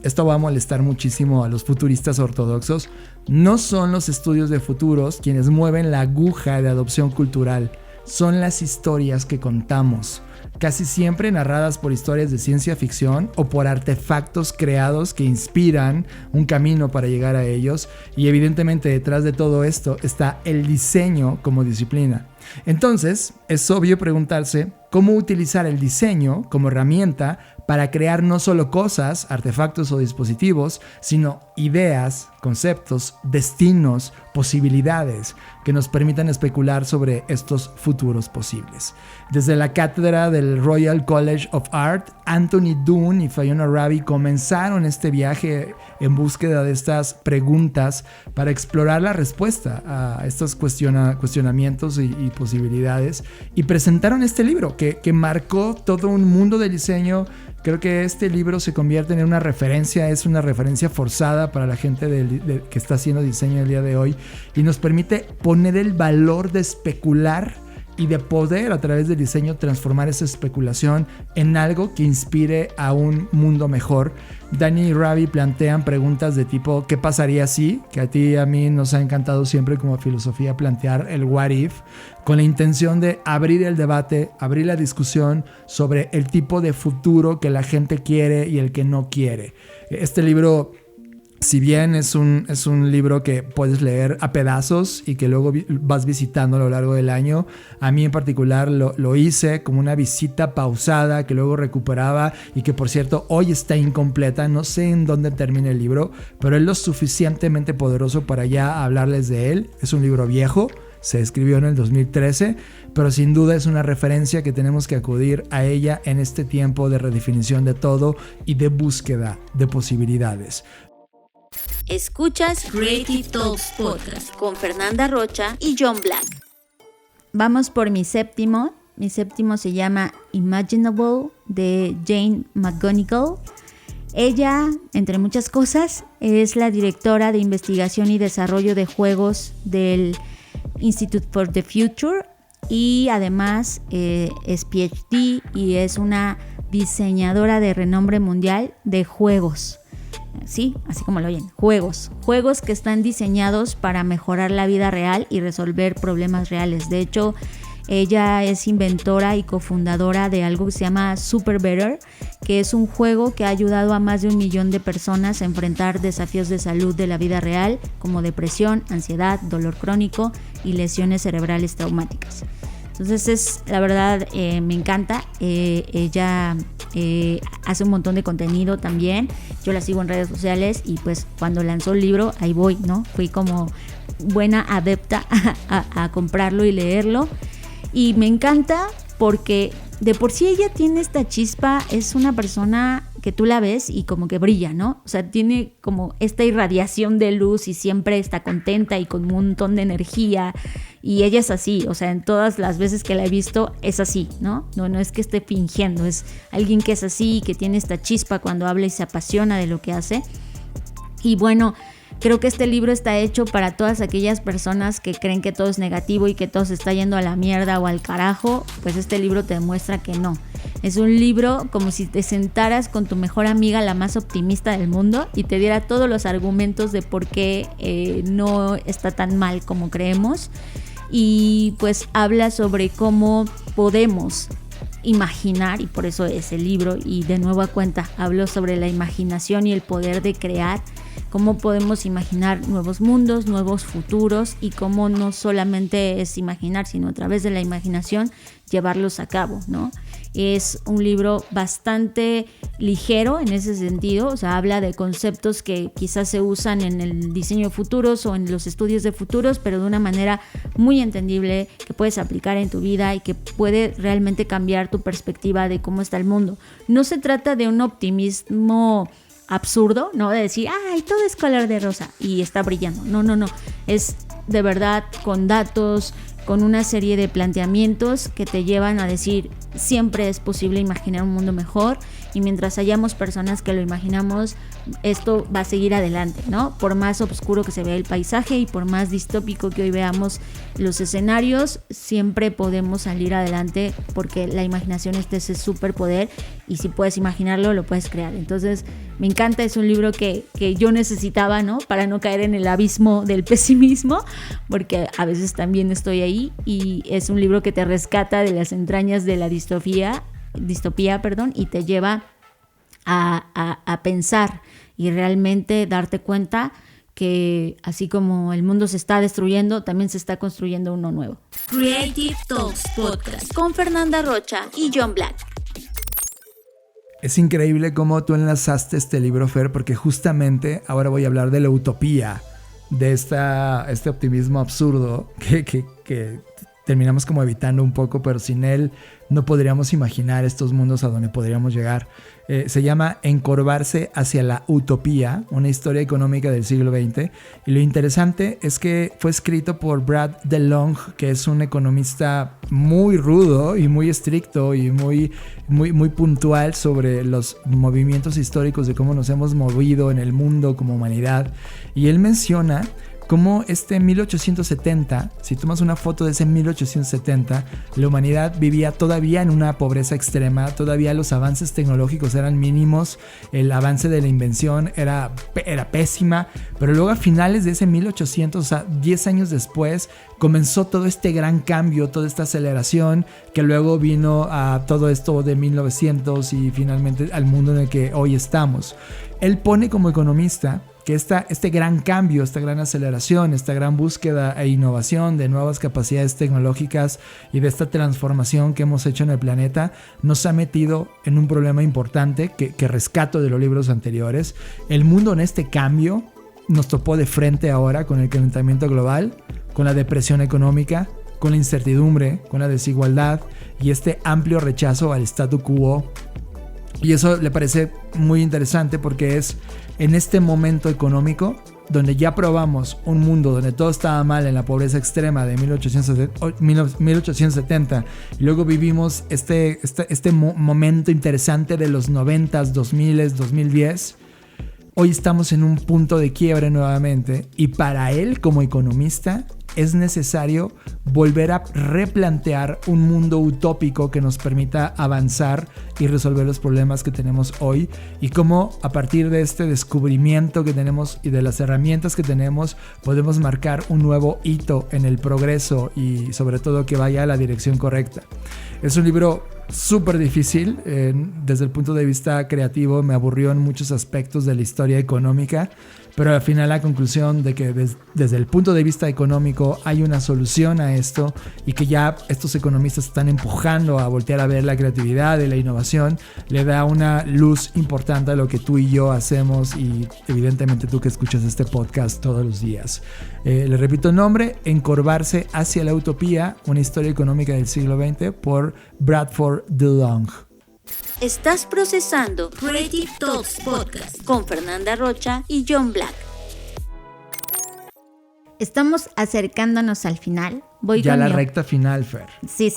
Speaker 3: esto va a molestar muchísimo a los futuristas ortodoxos, no son los estudios de futuros quienes mueven la aguja de adopción cultural. Son las historias que contamos, casi siempre narradas por historias de ciencia ficción o por artefactos creados que inspiran un camino para llegar a ellos, y evidentemente detrás de todo esto está el diseño como disciplina. Entonces, es obvio preguntarse cómo utilizar el diseño como herramienta para crear no solo cosas, artefactos o dispositivos, sino ideas, conceptos, destinos, posibilidades que nos permitan especular sobre estos futuros posibles. Desde la cátedra del Royal College of Art, Anthony Doon y Fiona Rabi comenzaron este viaje en búsqueda de estas preguntas para explorar la respuesta a estos cuestionamientos y posibilidades, y presentaron este libro que marcó todo un mundo del diseño. Creo que este libro se convierte en una referencia, es una referencia forzada para la gente que está haciendo diseño el día de hoy, y nos permite poner el valor de especular y de poder a través del diseño transformar esa especulación en algo que inspire a un mundo mejor. Dani y Rabi plantean preguntas de tipo ¿qué pasaría si? Que a ti y a mí nos ha encantado siempre como filosofía plantear el what if, con la intención de abrir el debate, abrir la discusión sobre el tipo de futuro que la gente quiere y el que no quiere. Este libro, si bien es un libro que puedes leer a pedazos y que luego vas visitando a lo largo del año, a mí en particular lo hice como una visita pausada que luego recuperaba, y que por cierto hoy está incompleta, no sé en dónde termina el libro, pero es lo suficientemente poderoso para ya hablarles de él. Es un libro viejo, se escribió en el 2013, pero sin duda es una referencia que tenemos que acudir a ella en este tiempo de redefinición de todo y de búsqueda de posibilidades.
Speaker 5: Escuchas Creative Talks Podcast con Fernanda Rocha y John Black.
Speaker 2: Vamos por mi séptimo. Mi séptimo se llama Imaginable, de Jane McGonigal. Ella, entre muchas cosas, es la directora de investigación y desarrollo de juegos del Institute for the Future, y además es PhD y es una diseñadora de renombre mundial de juegos. Sí, así como lo oyen, juegos que están diseñados para mejorar la vida real y resolver problemas reales. De hecho, ella es inventora y cofundadora de algo que se llama Super Better, que es un juego que ha ayudado a más de 1 millón de personas a enfrentar desafíos de salud de la vida real, como depresión, ansiedad, dolor crónico y lesiones cerebrales traumáticas. Entonces la verdad me encanta. Ella hace un montón de contenido también. Yo la sigo en redes sociales y pues cuando lanzó el libro ahí voy, ¿no? Fui como buena adepta a comprarlo y leerlo. Y me encanta porque de por sí ella tiene esta chispa, es una persona que tú la ves y como que brilla, ¿no? O sea, tiene como esta irradiación de luz y siempre está contenta y con un montón de energía. Y ella es así, o sea, en todas las veces que la he visto es así, ¿no? No es que esté fingiendo, es alguien que es así, que tiene esta chispa cuando habla y se apasiona de lo que hace. Y bueno, Creo que este libro está hecho para todas aquellas personas que creen que todo es negativo y que todo se está yendo a la mierda o al carajo. Pues este libro te demuestra que no. Es un libro como si te sentaras con tu mejor amiga, la más optimista del mundo, y te diera todos los argumentos de por qué no está tan mal como creemos. Y pues habla sobre cómo podemos imaginar, y por eso es el libro, y de nueva cuenta hablo sobre la imaginación y el poder de crear, cómo podemos imaginar nuevos mundos, nuevos futuros, y cómo no solamente es imaginar, sino a través de la imaginación llevarlos a cabo, ¿no? Es un libro bastante ligero en ese sentido, o sea, habla de conceptos que quizás se usan en el diseño de futuros o en los estudios de futuros, pero de una manera muy entendible, que puedes aplicar en tu vida y que puede realmente cambiar tu perspectiva de cómo está el mundo. No se trata de un optimismo absurdo, ¿no? De decir, ay, todo es color de rosa y está brillando. No. Es de verdad con datos, con una serie de planteamientos que te llevan a decir, siempre es posible imaginar un mundo mejor, y mientras hayamos personas que lo imaginamos, esto va a seguir adelante, ¿no? Por más oscuro que se vea el paisaje y por más distópico que hoy veamos los escenarios, siempre podemos salir adelante porque la imaginación es ese superpoder, y si puedes imaginarlo, lo puedes crear. Entonces, me encanta, es un libro que yo necesitaba, ¿no? Para no caer en el abismo del pesimismo, porque a veces también estoy ahí, y es un libro que te rescata de las entrañas de la distopía, y te lleva a pensar y realmente darte cuenta que así como el mundo se está destruyendo, también se está construyendo uno nuevo.
Speaker 5: Creative Talks Podcast con Fernanda Rocha y John Black.
Speaker 3: Es increíble cómo tú enlazaste este libro, Fer, porque justamente ahora voy a hablar de la utopía, de este optimismo absurdo que terminamos como evitando un poco, pero sin él no podríamos imaginar estos mundos a donde podríamos llegar. Se llama Encorvarse hacia la utopía, una historia económica del siglo XX. Y lo interesante es que fue escrito por Brad DeLong, que es un economista muy rudo y muy estricto y muy puntual sobre los movimientos históricos de cómo nos hemos movido en el mundo como humanidad. Y él menciona como 1870, si tomas una foto de ese 1870, la humanidad vivía todavía en una pobreza extrema, todavía los avances tecnológicos eran mínimos, el avance de la invención era pésima, pero luego a finales de ese 1800, o sea, 10 años después, comenzó todo este gran cambio, toda esta aceleración, que luego vino a todo esto de 1900 y finalmente al mundo en el que hoy estamos. Él pone como economista que este gran cambio, esta gran aceleración, esta gran búsqueda e innovación de nuevas capacidades tecnológicas y de esta transformación que hemos hecho en el planeta nos ha metido en un problema importante que rescato de los libros anteriores. El mundo en este cambio nos topó de frente ahora con el calentamiento global, con la depresión económica, con la incertidumbre, con la desigualdad y este amplio rechazo al statu quo. Y eso le parece muy interesante porque es en este momento económico donde ya probamos un mundo donde todo estaba mal en la pobreza extrema de 1870 y luego vivimos este momento interesante de los 90s, 2000s, 2010. Hoy estamos en un punto de quiebre nuevamente y para él como economista es necesario volver a replantear un mundo utópico que nos permita avanzar y resolver los problemas que tenemos hoy, y cómo a partir de este descubrimiento que tenemos y de las herramientas que tenemos podemos marcar un nuevo hito en el progreso y sobre todo que vaya a la dirección correcta. Es un libro súper difícil, desde el punto de vista creativo me aburrió en muchos aspectos de la historia económica, pero al final la conclusión de que desde el punto de vista económico hay una solución a esto y que ya estos economistas están empujando a voltear a ver la creatividad y la innovación, le da una luz importante a lo que tú y yo hacemos y evidentemente tú que escuchas este podcast todos los días. Le repito el nombre, Encorvarse hacia la utopía, una historia económica del siglo XX por Bradford DeLong.
Speaker 5: Estás procesando Creative Talks Podcast con Fernanda Rocha y John Black.
Speaker 2: Estamos acercándonos al final.
Speaker 3: Ya la recta final, Fer.
Speaker 2: Sí.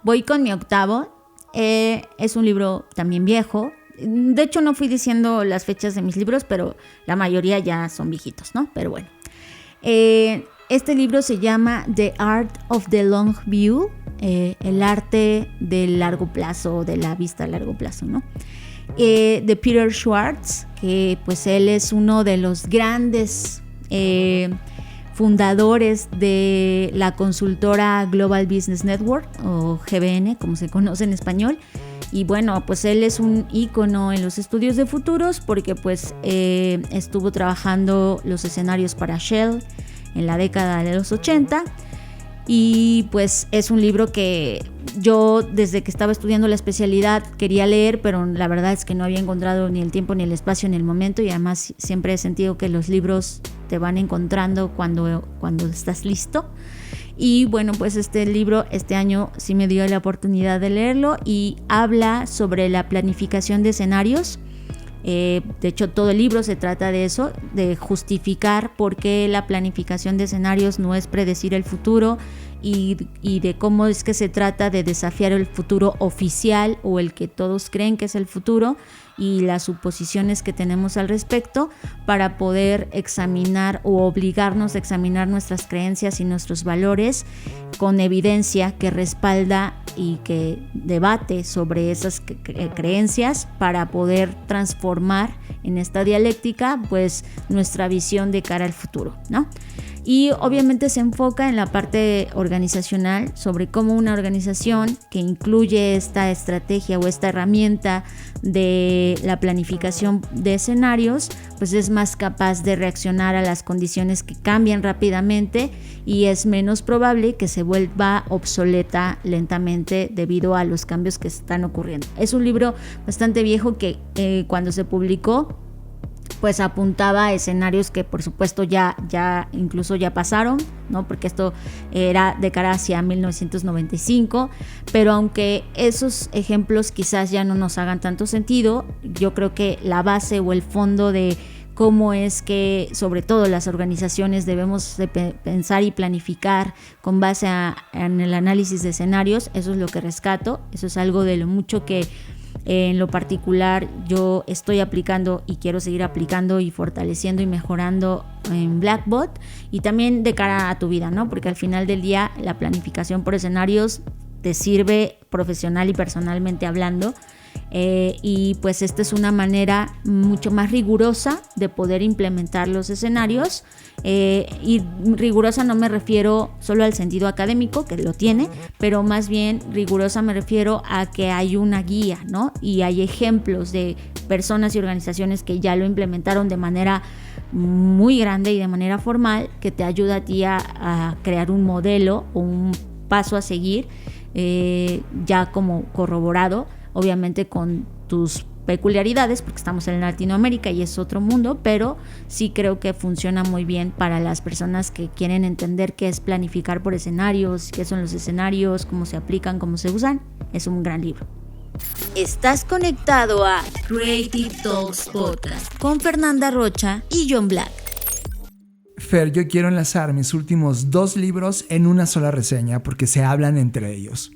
Speaker 2: Voy con mi octavo. Es un libro también viejo, De hecho, no fui diciendo las fechas de mis libros, pero la mayoría ya son viejitos, ¿no? Pero bueno. Este libro se llama The Art of the Long View, el arte del largo plazo, de la vista a largo plazo, ¿no? De Peter Schwartz, que pues él es uno de los grandes fundadores de la consultora Global Business Network, o GBN, como se conoce en español. Y bueno, pues él es un ícono en los estudios de futuros porque pues estuvo trabajando los escenarios para Shell en la década de los 80. Y pues es un libro que yo desde que estaba estudiando la especialidad quería leer, pero la verdad es que no había encontrado ni el tiempo ni el espacio en el momento, y además siempre he sentido que los libros te van encontrando cuando estás listo. Y bueno, pues este libro este año sí me dio la oportunidad de leerlo y habla sobre la planificación de escenarios. De hecho, todo el libro se trata de eso, de justificar por qué la planificación de escenarios no es predecir el futuro y de cómo es que se trata de desafiar el futuro oficial o el que todos creen que es el futuro y las suposiciones que tenemos al respecto para poder examinar o obligarnos a examinar nuestras creencias y nuestros valores con evidencia que respalda y que debate sobre esas creencias para poder transformar en esta dialéctica pues nuestra visión de cara al futuro, ¿no? Y obviamente se enfoca en la parte organizacional sobre cómo una organización que incluye esta estrategia o esta herramienta de la planificación de escenarios pues es más capaz de reaccionar a las condiciones que cambian rápidamente y es menos probable que se vuelva obsoleta lentamente debido a los cambios que están ocurriendo. Es un libro bastante viejo que cuando se publicó pues apuntaba a escenarios que por supuesto ya incluso ya pasaron, ¿no? Porque esto era de cara hacia 1995, pero aunque esos ejemplos quizás ya no nos hagan tanto sentido, yo creo que la base o el fondo de cómo es que sobre todo las organizaciones debemos de pensar y planificar con base en el análisis de escenarios, eso es lo que rescato, eso es algo de lo mucho que en lo particular yo estoy aplicando y quiero seguir aplicando y fortaleciendo y mejorando en Blackboard y también de cara a tu vida, ¿no? Porque al final del día la planificación por escenarios te sirve profesional y personalmente hablando. Y pues esta es una manera mucho más rigurosa de poder implementar los escenarios y rigurosa no me refiero solo al sentido académico, que lo tiene, pero más bien rigurosa me refiero a que hay una guía, ¿no? Y hay ejemplos de personas y organizaciones que ya lo implementaron de manera muy grande y de manera formal, que te ayuda a ti a crear un modelo o un paso a seguir ya como corroborado, obviamente con tus peculiaridades porque estamos en Latinoamérica y es otro mundo, pero sí creo que funciona muy bien para las personas que quieren entender qué es planificar por escenarios, qué son los escenarios, cómo se aplican, cómo se usan. Es un gran libro.
Speaker 5: Estás conectado a Creative Talks Podcast con Fernanda Rocha y John Black.
Speaker 3: Fer, yo quiero enlazar mis últimos 2 libros en una sola reseña porque se hablan entre ellos.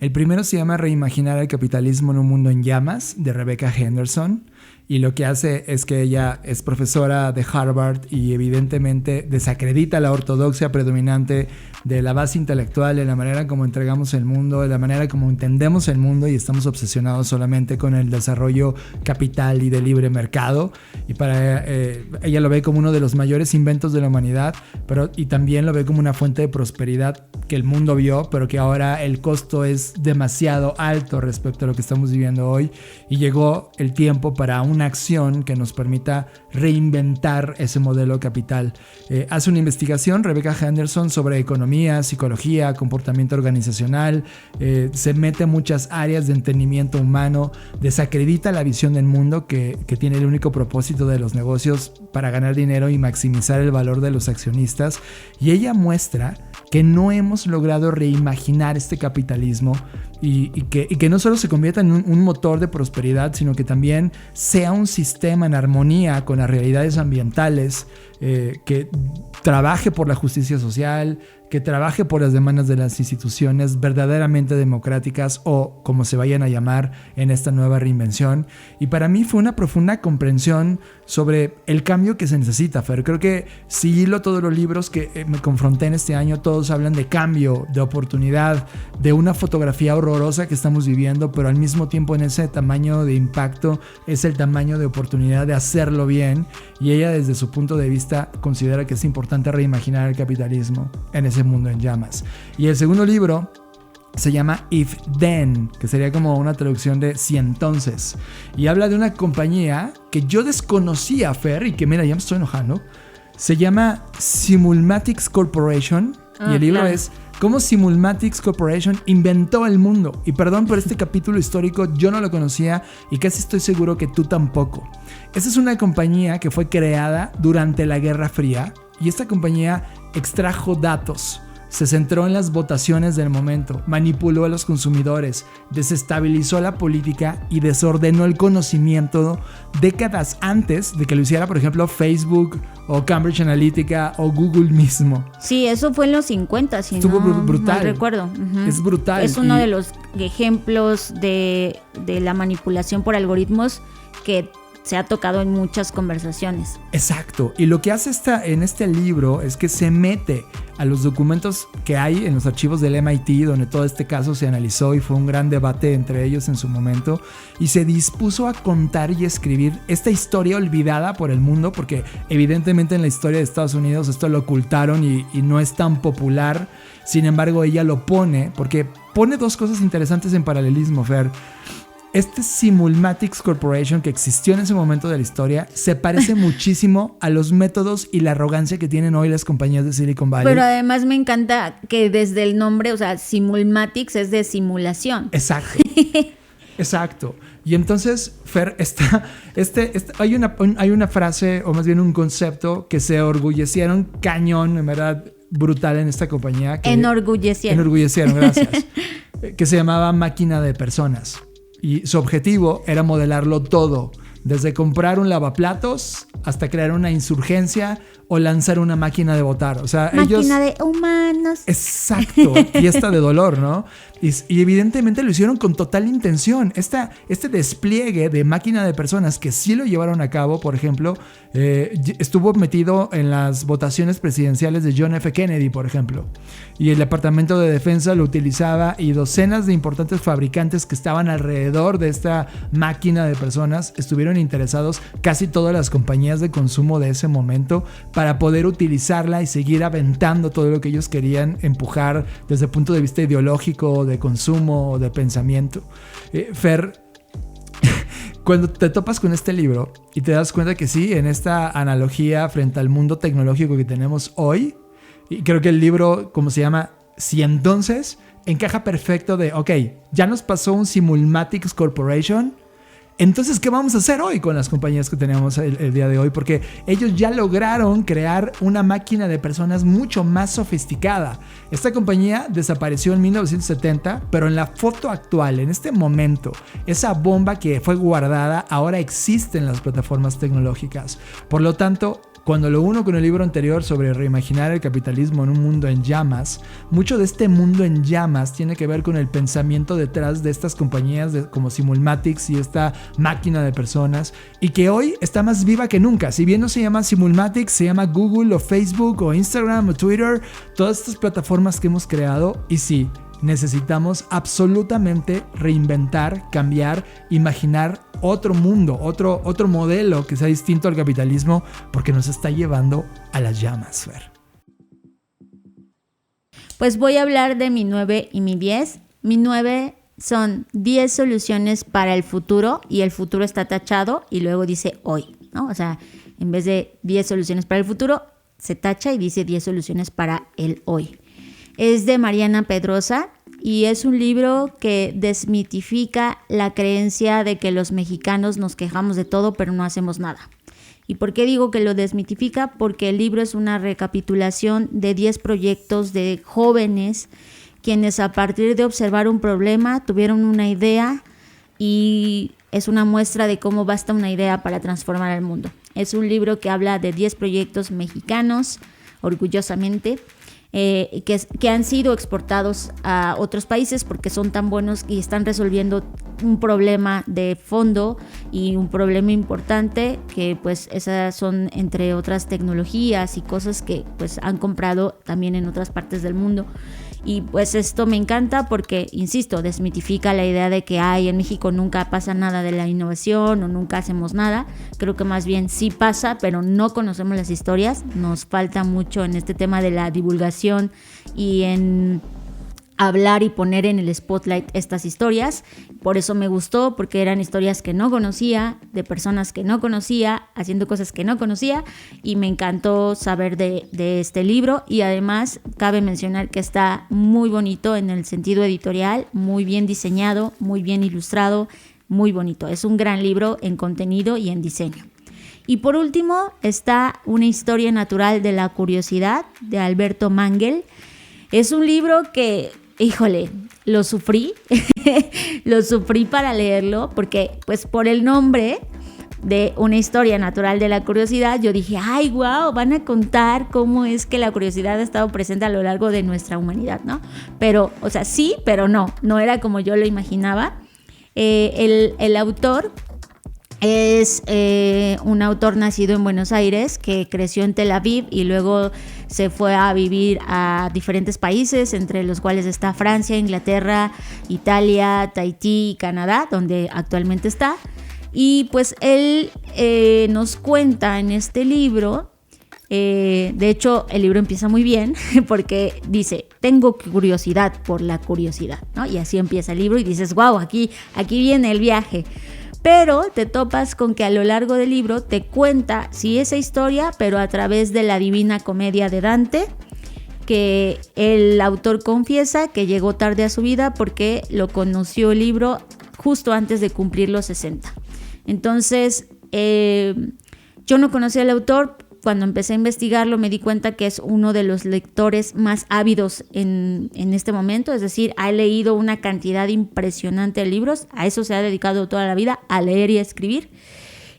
Speaker 3: El primero se llama Reimaginar el capitalismo en un mundo en llamas, de Rebecca Henderson, y lo que hace es que ella es profesora de Harvard y evidentemente desacredita la ortodoxia predominante de la base intelectual, de la manera como entregamos el mundo, de la manera como entendemos el mundo y estamos obsesionados solamente con el desarrollo capital y de libre mercado, y para ella lo ve como uno de los mayores inventos de la humanidad, y también lo ve como una fuente de prosperidad que el mundo vio, pero que ahora el costo es demasiado alto respecto a lo que estamos viviendo hoy, y llegó el tiempo para una acción que nos permita reinventar ese modelo capital. Hace una investigación, Rebecca Henderson, sobre economía, psicología, comportamiento organizacional, se mete en muchas áreas de entendimiento humano, desacredita la visión del mundo que tiene el único propósito de los negocios para ganar dinero y maximizar el valor de los accionistas, y ella muestra que no hemos logrado reimaginar este capitalismo y que no solo se convierta en un motor de prosperidad, sino que también sea un sistema en armonía con las realidades ambientales, que trabaje por la justicia social, que trabaje por las demandas de las instituciones verdaderamente democráticas o como se vayan a llamar en esta nueva reinvención. Y para mí fue una profunda comprensión sobre el cambio que se necesita, Fer. Creo que si hilo todos los libros que me confronté en este año, todos hablan de cambio, de oportunidad, de una fotografía horrorosa que estamos viviendo, pero al mismo tiempo en ese tamaño de impacto es el tamaño de oportunidad de hacerlo bien, y ella desde su punto de vista considera que es importante reimaginar el capitalismo en ese mundo en llamas. Y el segundo libro se llama If Then, que sería como una traducción de si entonces, y habla de una compañía que yo desconocía, Fer, y que mira, ya me estoy enojando. Se llama Simulmatics Corporation, y el libro es cómo Simulmatics Corporation inventó el mundo. Y perdón por este capítulo histórico, yo no lo conocía y casi estoy seguro que tú tampoco. Esta es una compañía que fue creada durante la Guerra Fría, y esta compañía extrajo datos, se centró en las votaciones del momento, manipuló a los consumidores, desestabilizó la política y desordenó el conocimiento décadas antes de que lo hiciera, por ejemplo, Facebook o Cambridge Analytica o Google mismo.
Speaker 2: Sí, eso fue en los 50, si
Speaker 3: estuvo
Speaker 2: no
Speaker 3: brutal.
Speaker 2: mal recuerdo. Uh-huh.
Speaker 3: Es brutal.
Speaker 2: Es uno de los ejemplos de la manipulación por algoritmos que se ha tocado en muchas conversaciones.
Speaker 3: Exacto. Y lo que hace en este libro es que se mete a los documentos que hay en los archivos del MIT, donde todo este caso se analizó y fue un gran debate entre ellos en su momento, y se dispuso a contar y escribir esta historia olvidada por el mundo, porque evidentemente en la historia de Estados Unidos esto lo ocultaron y no es tan popular. Sin embargo, ella lo pone, porque pone dos cosas interesantes en paralelismo, Fer. Este Simulmatics Corporation que existió en ese momento de la historia se parece muchísimo a los métodos y la arrogancia que tienen hoy las compañías de Silicon Valley.
Speaker 2: Pero además me encanta que desde el nombre, o sea, Simulmatics es de simulación.
Speaker 3: Exacto. Exacto. Y entonces, Fer, hay una frase, o más bien un concepto, que se orgullecieron cañón, en verdad, brutal en esta compañía. Enorgullecieron, gracias. Que se llamaba máquina de personas. Y su objetivo era modelarlo todo, desde comprar un lavaplatos hasta crear una insurgencia o lanzar una máquina de votar. O sea,
Speaker 2: máquina de humanos.
Speaker 3: Exacto. Y esta de dolor, ¿no? Y evidentemente lo hicieron con total intención. Este despliegue de máquina de personas que sí lo llevaron a cabo, por ejemplo, estuvo metido en las votaciones presidenciales de John F. Kennedy, por ejemplo. Y el Departamento de Defensa lo utilizaba, y docenas de importantes fabricantes que estaban alrededor de esta máquina de personas estuvieron interesados, casi todas las compañías de consumo de ese momento, para poder utilizarla y seguir aventando todo lo que ellos querían empujar desde el punto de vista ideológico, de consumo, de pensamiento. Fer, cuando te topas con este libro y te das cuenta que sí, en esta analogía frente al mundo tecnológico que tenemos hoy, y creo que el libro, como se llama, Si entonces, encaja perfecto de, ok, ya nos pasó un Simulmatics Corporation. Entonces, ¿qué vamos a hacer hoy con las compañías que tenemos el día de hoy? Porque ellos ya lograron crear una máquina de personas mucho más sofisticada. Esta compañía desapareció en 1970, pero en la foto actual, en este momento, esa bomba que fue guardada ahora existe en las plataformas tecnológicas. Por lo tanto, cuando lo uno con el libro anterior sobre reimaginar el capitalismo en un mundo en llamas, mucho de este mundo en llamas tiene que ver con el pensamiento detrás de estas compañías como Simulmatics y esta máquina de personas, y que hoy está más viva que nunca. Si bien no se llama Simulmatics, se llama Google o Facebook o Instagram o Twitter, todas estas plataformas que hemos creado. Y sí, necesitamos absolutamente reinventar, cambiar, imaginar otro mundo, otro modelo que sea distinto al capitalismo, porque nos está llevando a las llamas, Fer.
Speaker 2: Pues voy a hablar de mi 9 y mi 10. Mi 9 son 10 soluciones para el futuro, y el futuro está tachado y luego dice hoy, ¿no? O sea, en vez de 10 soluciones para el futuro, se tacha y dice 10 soluciones para el hoy. Es de Mariana Pedrosa y es un libro que desmitifica la creencia de que los mexicanos nos quejamos de todo pero no hacemos nada. ¿Y por qué digo que lo desmitifica? Porque el libro es una recapitulación de 10 proyectos de jóvenes quienes, a partir de observar un problema, tuvieron una idea, y es una muestra de cómo basta una idea para transformar el mundo. Es un libro que habla de 10 proyectos mexicanos, orgullosamente, que han sido exportados a otros países porque son tan buenos y están resolviendo un problema de fondo y un problema importante, que pues esas son entre otras tecnologías y cosas que pues han comprado también en otras partes del mundo. Y pues esto me encanta porque, insisto, desmitifica la idea de que en México nunca pasa nada de la innovación o nunca hacemos nada. Creo que más bien sí pasa, pero no conocemos las historias. Nos falta mucho en este tema de la divulgación y en hablar y poner en el spotlight estas historias. Por eso me gustó, porque eran historias que no conocía, de personas que no conocía, haciendo cosas que no conocía, y me encantó saber de este libro. Y además cabe mencionar que está muy bonito en el sentido editorial, muy bien diseñado, muy bien ilustrado, muy bonito. Es un gran libro en contenido y en diseño. Y por último está Una historia natural de la curiosidad, de Alberto Mangel. Es un libro que, híjole, lo sufrí, lo sufrí para leerlo, porque pues por el nombre de Una historia natural de la curiosidad, yo dije, ay, wow, van a contar cómo es que la curiosidad ha estado presente a lo largo de nuestra humanidad, ¿no? Pero, o sea, sí, pero no era como yo lo imaginaba. El autor es un autor nacido en Buenos Aires, que creció en Tel Aviv y luego se fue a vivir a diferentes países, entre los cuales está Francia, Inglaterra, Italia, Tahití y Canadá, donde actualmente está. Y pues él nos cuenta en este libro, de hecho el libro empieza muy bien porque dice, tengo curiosidad por la curiosidad, ¿no? Y así empieza el libro y dices, wow, aquí viene el viaje. Pero te topas con que a lo largo del libro te cuenta, sí, esa historia, pero a través de la Divina Comedia de Dante, que el autor confiesa que llegó tarde a su vida porque lo conoció el libro justo antes de cumplir los 60. Entonces, yo no conocía al autor. Cuando empecé a investigarlo me di cuenta que es uno de los lectores más ávidos en este momento, es decir, ha leído una cantidad impresionante de libros, a eso se ha dedicado toda la vida, a leer y a escribir.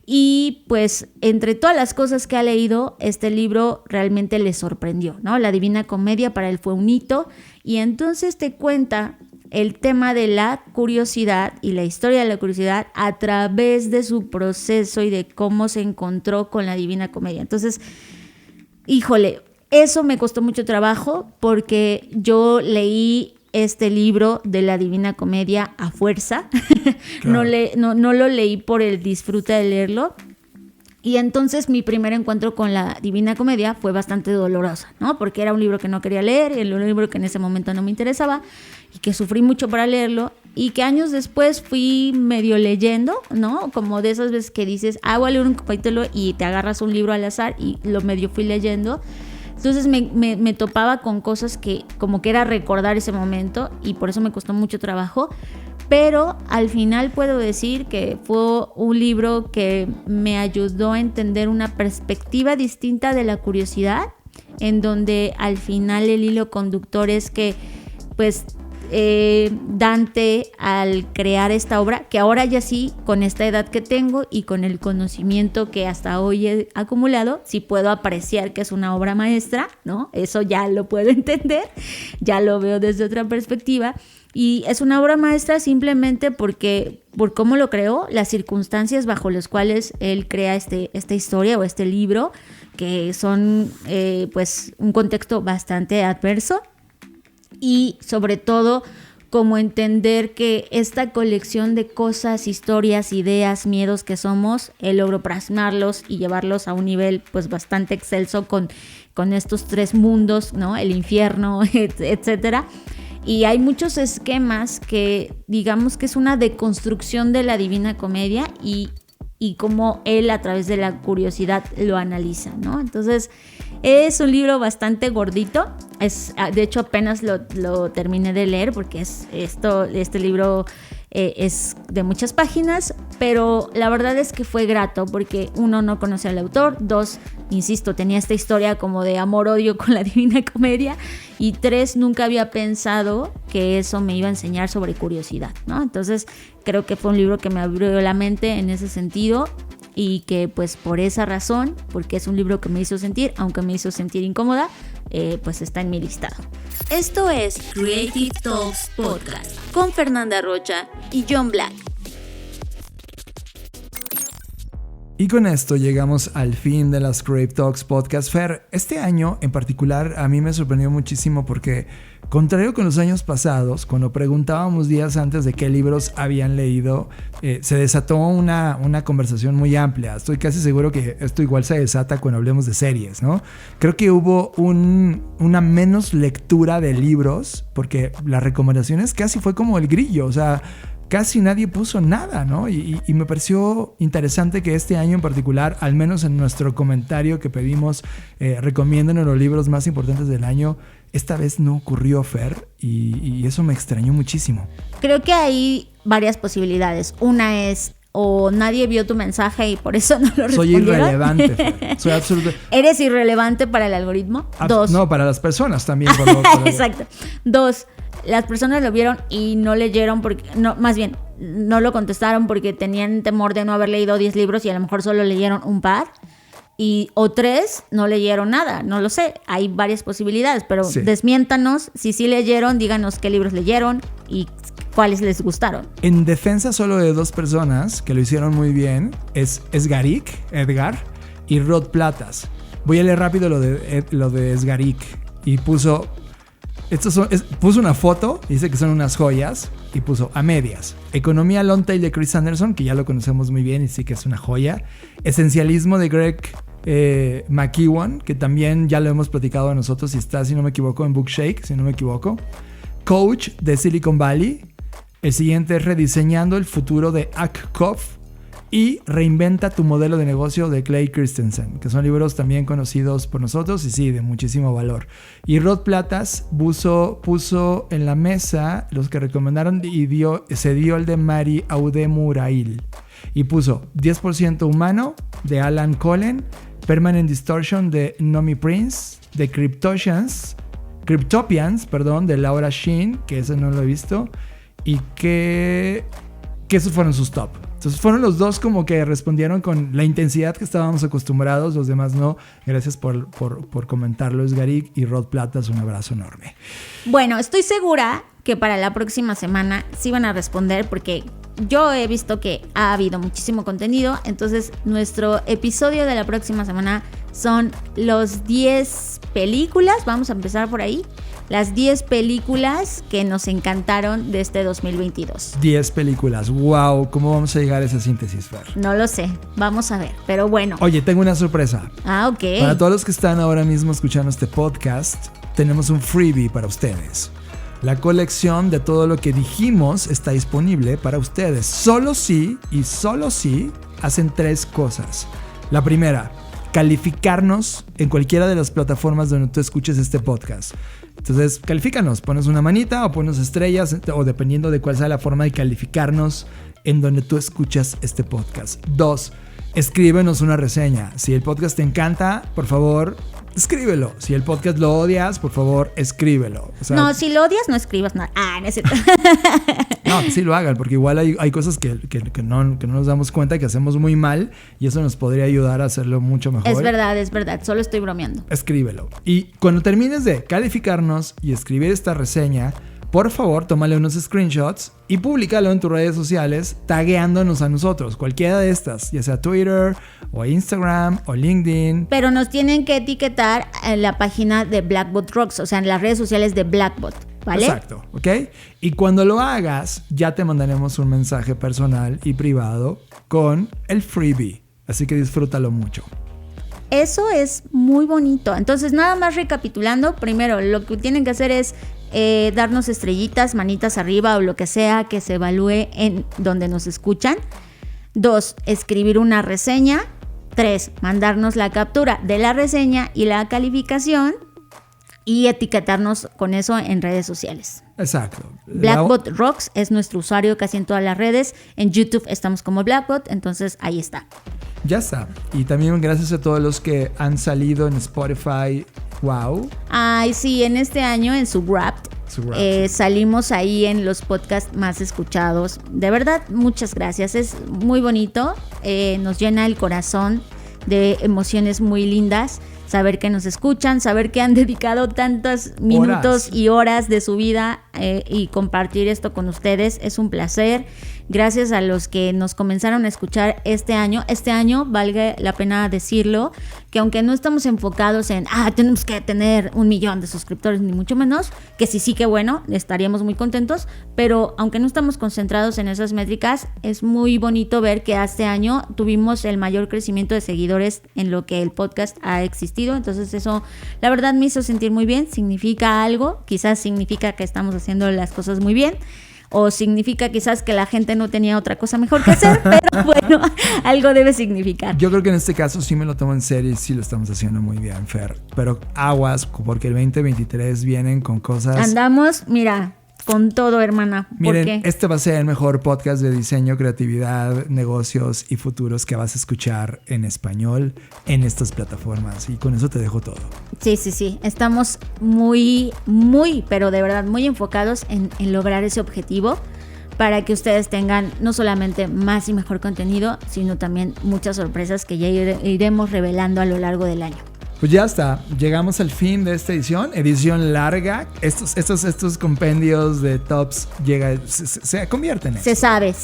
Speaker 2: Y pues entre todas las cosas que ha leído, este libro realmente le sorprendió, ¿no? La Divina Comedia para él fue un hito, y entonces te cuenta el tema de la curiosidad y la historia de la curiosidad a través de su proceso y de cómo se encontró con la Divina Comedia. Entonces, híjole, eso me costó mucho trabajo porque yo leí este libro de la Divina Comedia a fuerza. Claro. No lo leí por el disfrute de leerlo. Y entonces mi primer encuentro con la Divina Comedia fue bastante dolorosa, ¿no? Porque era un libro que no quería leer, era un libro que en ese momento no me interesaba y que sufrí mucho para leerlo, y que años después fui medio leyendo, ¿no? Como de esas veces que dices, voy a leer un capítulo y te agarras un libro al azar, y lo medio fui leyendo. Entonces me topaba con cosas que como que era recordar ese momento, y por eso me costó mucho trabajo. Pero al final puedo decir que fue un libro que me ayudó a entender una perspectiva distinta de la curiosidad, en donde al final el hilo conductor es que pues Dante, al crear esta obra, que ahora ya sí, con esta edad que tengo y con el conocimiento que hasta hoy he acumulado, sí puedo apreciar que es una obra maestra, ¿no? Eso ya lo puedo entender, ya lo veo desde otra perspectiva. Y es una obra maestra simplemente porque, por cómo lo creó, las circunstancias bajo las cuales él crea esta historia o este libro, que son pues un contexto bastante adverso, y sobre todo como entender que esta colección de cosas, historias, ideas, miedos que somos, él logró plasmarlos y llevarlos a un nivel pues bastante excelso con estos 3 mundos, ¿no? El infierno, etcétera. Y hay muchos esquemas que digamos que es una deconstrucción de la Divina Comedia, y cómo él a través de la curiosidad lo analiza, ¿no? Entonces es un libro bastante gordito. De hecho apenas lo terminé de leer porque este libro es de muchas páginas, pero la verdad es que fue grato porque 1, no conocía al autor, 2, insisto, tenía esta historia como de amor-odio con la Divina Comedia, y 3, nunca había pensado que eso me iba a enseñar sobre curiosidad, ¿no? Entonces creo que fue un libro que me abrió la mente en ese sentido. y que pues por esa razón, porque es un libro que me hizo sentir, aunque me hizo sentir incómoda, pues está en mi listado.
Speaker 5: Esto es Creative Talks Podcast con Fernanda Rocha y John Black.
Speaker 3: Y con esto llegamos al fin de las Creative Talks Podcast. Fer, este año en particular a mí me sorprendió muchísimo porque, contrario con los años pasados, cuando preguntábamos días antes de qué libros habían leído, se desató una conversación muy amplia. Estoy casi seguro que esto igual se desata cuando hablemos de series, ¿no? Creo que hubo una menos lectura de libros porque las recomendaciones casi fue como el grillo, o sea, casi nadie puso nada, ¿no? Y me pareció interesante que este año en particular, al menos en nuestro comentario que pedimos, recomiéndenos los libros más importantes del año, esta vez no ocurrió, Fer, y eso me extrañó muchísimo.
Speaker 2: Creo que hay varias posibilidades. Una es, o nadie vio tu mensaje y por eso no lo respondieron.
Speaker 3: Soy irrelevante, Fer. Soy absoluto.
Speaker 2: ¿Eres irrelevante para el algoritmo? Dos.
Speaker 3: No, para las personas también.
Speaker 2: Exacto. Dos. Las personas lo vieron y no leyeron porque, no, más bien, no lo contestaron porque tenían temor de no haber leído 10 libros y a lo mejor solo leyeron un par. O 3 no leyeron nada, no lo sé. Hay varias posibilidades, pero sí. Desmiéntanos. Si sí leyeron, díganos qué libros leyeron y cuáles les gustaron.
Speaker 3: En defensa solo de 2 personas que lo hicieron muy bien, es Esgaric, Edgar, y Rod Platas. Voy a leer rápido lo de Esgaric. Y puso una foto, dice que son unas joyas, y puso a medias. Economía Long Tail de Chris Anderson, que ya lo conocemos muy bien y sí que es una joya. Esencialismo de Greg McKeown, que también ya lo hemos platicado a nosotros y está, si no me equivoco, en Bookshake, si no me equivoco. Coach de Silicon Valley. El siguiente es Rediseñando el futuro de Ackhoff y Reinventa tu modelo de negocio de Clay Christensen, que son libros también conocidos por nosotros y sí, de muchísimo valor. Y Rod Platas puso en la mesa los que recomendaron y se dio el de Mari Audemurail. Y puso 10% Humano de Alan Cohen, Permanent Distortion de Nomi Prince, de Cryptopians, de Laura Sheen, que ese no lo he visto, y que esos fueron sus top. Entonces fueron los 2 como que respondieron con la intensidad que estábamos acostumbrados, los demás no. Gracias por comentarlo, Esgaric y Rod Platas, un abrazo enorme.
Speaker 2: Bueno, estoy segura que para la próxima semana sí van a responder porque yo he visto que ha habido muchísimo contenido. Entonces nuestro episodio de la próxima semana son los 10 películas, vamos a empezar por ahí. Las 10 películas que nos encantaron de este 2022.
Speaker 3: 10 películas, wow, ¿cómo vamos a llegar a esa síntesis, Fer?
Speaker 2: No lo sé, vamos a ver, pero bueno.
Speaker 3: Oye, tengo una sorpresa.
Speaker 2: Ok.
Speaker 3: Para todos los que están ahora mismo escuchando este podcast, tenemos un freebie para ustedes. La colección de todo lo que dijimos está disponible para ustedes. Solo si hacen 3 cosas. La primera, calificarnos en cualquiera de las plataformas donde tú escuches este podcast. Entonces, califícanos, pones una manita o pones estrellas, o dependiendo de cuál sea la forma de calificarnos en donde tú escuchas este podcast. 2, escríbenos una reseña. Si el podcast te encanta, por favor, escríbelo. Si el podcast lo odias, por favor, escríbelo. O sea,
Speaker 2: no, si lo odias, no escribas nada. No es cierto.
Speaker 3: No, que sí lo hagan, porque igual hay cosas que no nos damos cuenta que hacemos muy mal y eso nos podría ayudar a hacerlo mucho mejor.
Speaker 2: Es verdad, solo estoy bromeando.
Speaker 3: Escríbelo. Y cuando termines de calificarnos y escribir esta reseña, por favor, tómale unos screenshots y públicalo en tus redes sociales tagueándonos a nosotros, cualquiera de estas, ya sea Twitter o Instagram o LinkedIn.
Speaker 2: Pero nos tienen que etiquetar en la página de Blackbot Rocks, o sea, en las redes sociales de Blackbot, ¿vale?
Speaker 3: Exacto, ¿ok? Y cuando lo hagas, ya te mandaremos un mensaje personal y privado con el freebie, así que disfrútalo mucho.
Speaker 2: Eso es muy bonito. Entonces, nada más recapitulando, primero, lo que tienen que hacer es darnos estrellitas, manitas arriba o lo que sea que se evalúe en donde nos escuchan. 2, escribir una reseña. 3, mandarnos la captura de la reseña y la calificación y etiquetarnos con eso en redes sociales.
Speaker 3: Exacto.
Speaker 2: Blackbot Rocks es nuestro usuario casi en todas las redes. En YouTube estamos como Blackbot, entonces ahí está.
Speaker 3: Ya está. Y también gracias a todos los que han salido en Spotify. Wow.
Speaker 2: Ay, sí, en este año en Subwrapped salimos ahí en los podcasts más escuchados. De verdad, muchas gracias. Es muy bonito. nos llena el corazón de emociones muy lindas. Saber que nos escuchan, saber que han dedicado tantos minutos y horas de su vida y compartir esto con ustedes es un placer. Gracias a los que nos comenzaron a escuchar este año, valga la pena decirlo, que aunque no estamos enfocados en tenemos que tener 1 millón de suscriptores, ni mucho menos, que sí que bueno, estaríamos muy contentos, pero aunque no estamos concentrados en esas métricas, es muy bonito ver que este año tuvimos el mayor crecimiento de seguidores en lo que el podcast ha existido. Entonces eso la verdad me hizo sentir muy bien. Significa algo, quizás significa que estamos haciendo las cosas muy bien, o significa quizás que la gente no tenía otra cosa mejor que hacer, pero bueno, algo debe significar.
Speaker 3: Yo creo que en este caso sí me lo tomo en serio y sí lo estamos haciendo muy bien, Fer. Pero aguas, porque el 2023 vienen con cosas...
Speaker 2: Andamos, mira, con todo, hermana.
Speaker 3: Miren, este va a ser el mejor podcast de diseño, creatividad, negocios y futuros que vas a escuchar en español en estas plataformas. Y con eso te dejo todo.
Speaker 2: Sí. Estamos muy, pero de verdad muy enfocados en lograr ese objetivo para que ustedes tengan no solamente más y mejor contenido, sino también muchas sorpresas que ya iremos revelando a lo largo del año.
Speaker 3: Pues ya está, llegamos al fin de esta edición larga. Estos compendios de tops se convierten en
Speaker 2: Se sabe.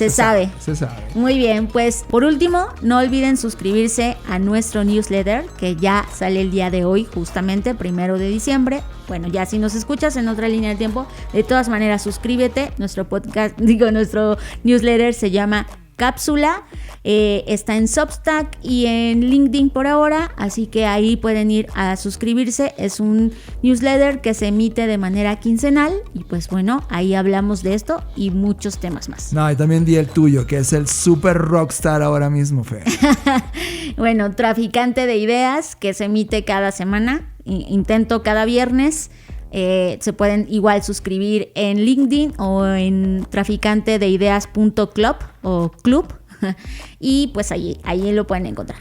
Speaker 2: Muy bien, pues por último, no olviden suscribirse a nuestro newsletter que ya sale el día de hoy, justamente 1 de diciembre. Bueno, ya si nos escuchas en otra línea del tiempo, de todas maneras suscríbete. Nuestro newsletter se llama Cápsula, está en Substack y en LinkedIn por ahora, así que ahí pueden ir a suscribirse. Es un newsletter que se emite de manera quincenal y pues bueno, ahí hablamos de esto y muchos temas más.
Speaker 3: No, y también di el tuyo, que es el super rockstar ahora mismo, Fer.
Speaker 2: Bueno, Traficante de Ideas, que se emite cada semana, intento cada viernes. Se pueden igual suscribir en LinkedIn o en traficantedeideas.club o club y pues ahí lo pueden encontrar.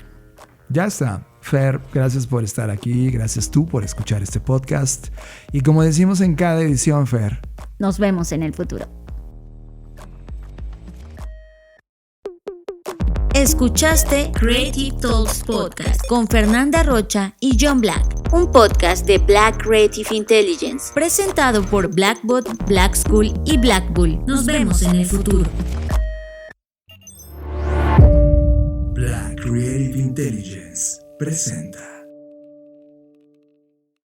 Speaker 3: Ya está. Fer, gracias por estar aquí, gracias tú por escuchar este podcast y como decimos en cada edición, Fer,
Speaker 2: nos vemos en el futuro.
Speaker 5: Escuchaste Creative Talks Podcast con Fernanda Rocha y John Black, un podcast de Black Creative Intelligence, presentado por Blackbot, Black School y Black Bull. Nos vemos en el futuro.
Speaker 1: Black Creative Intelligence presenta.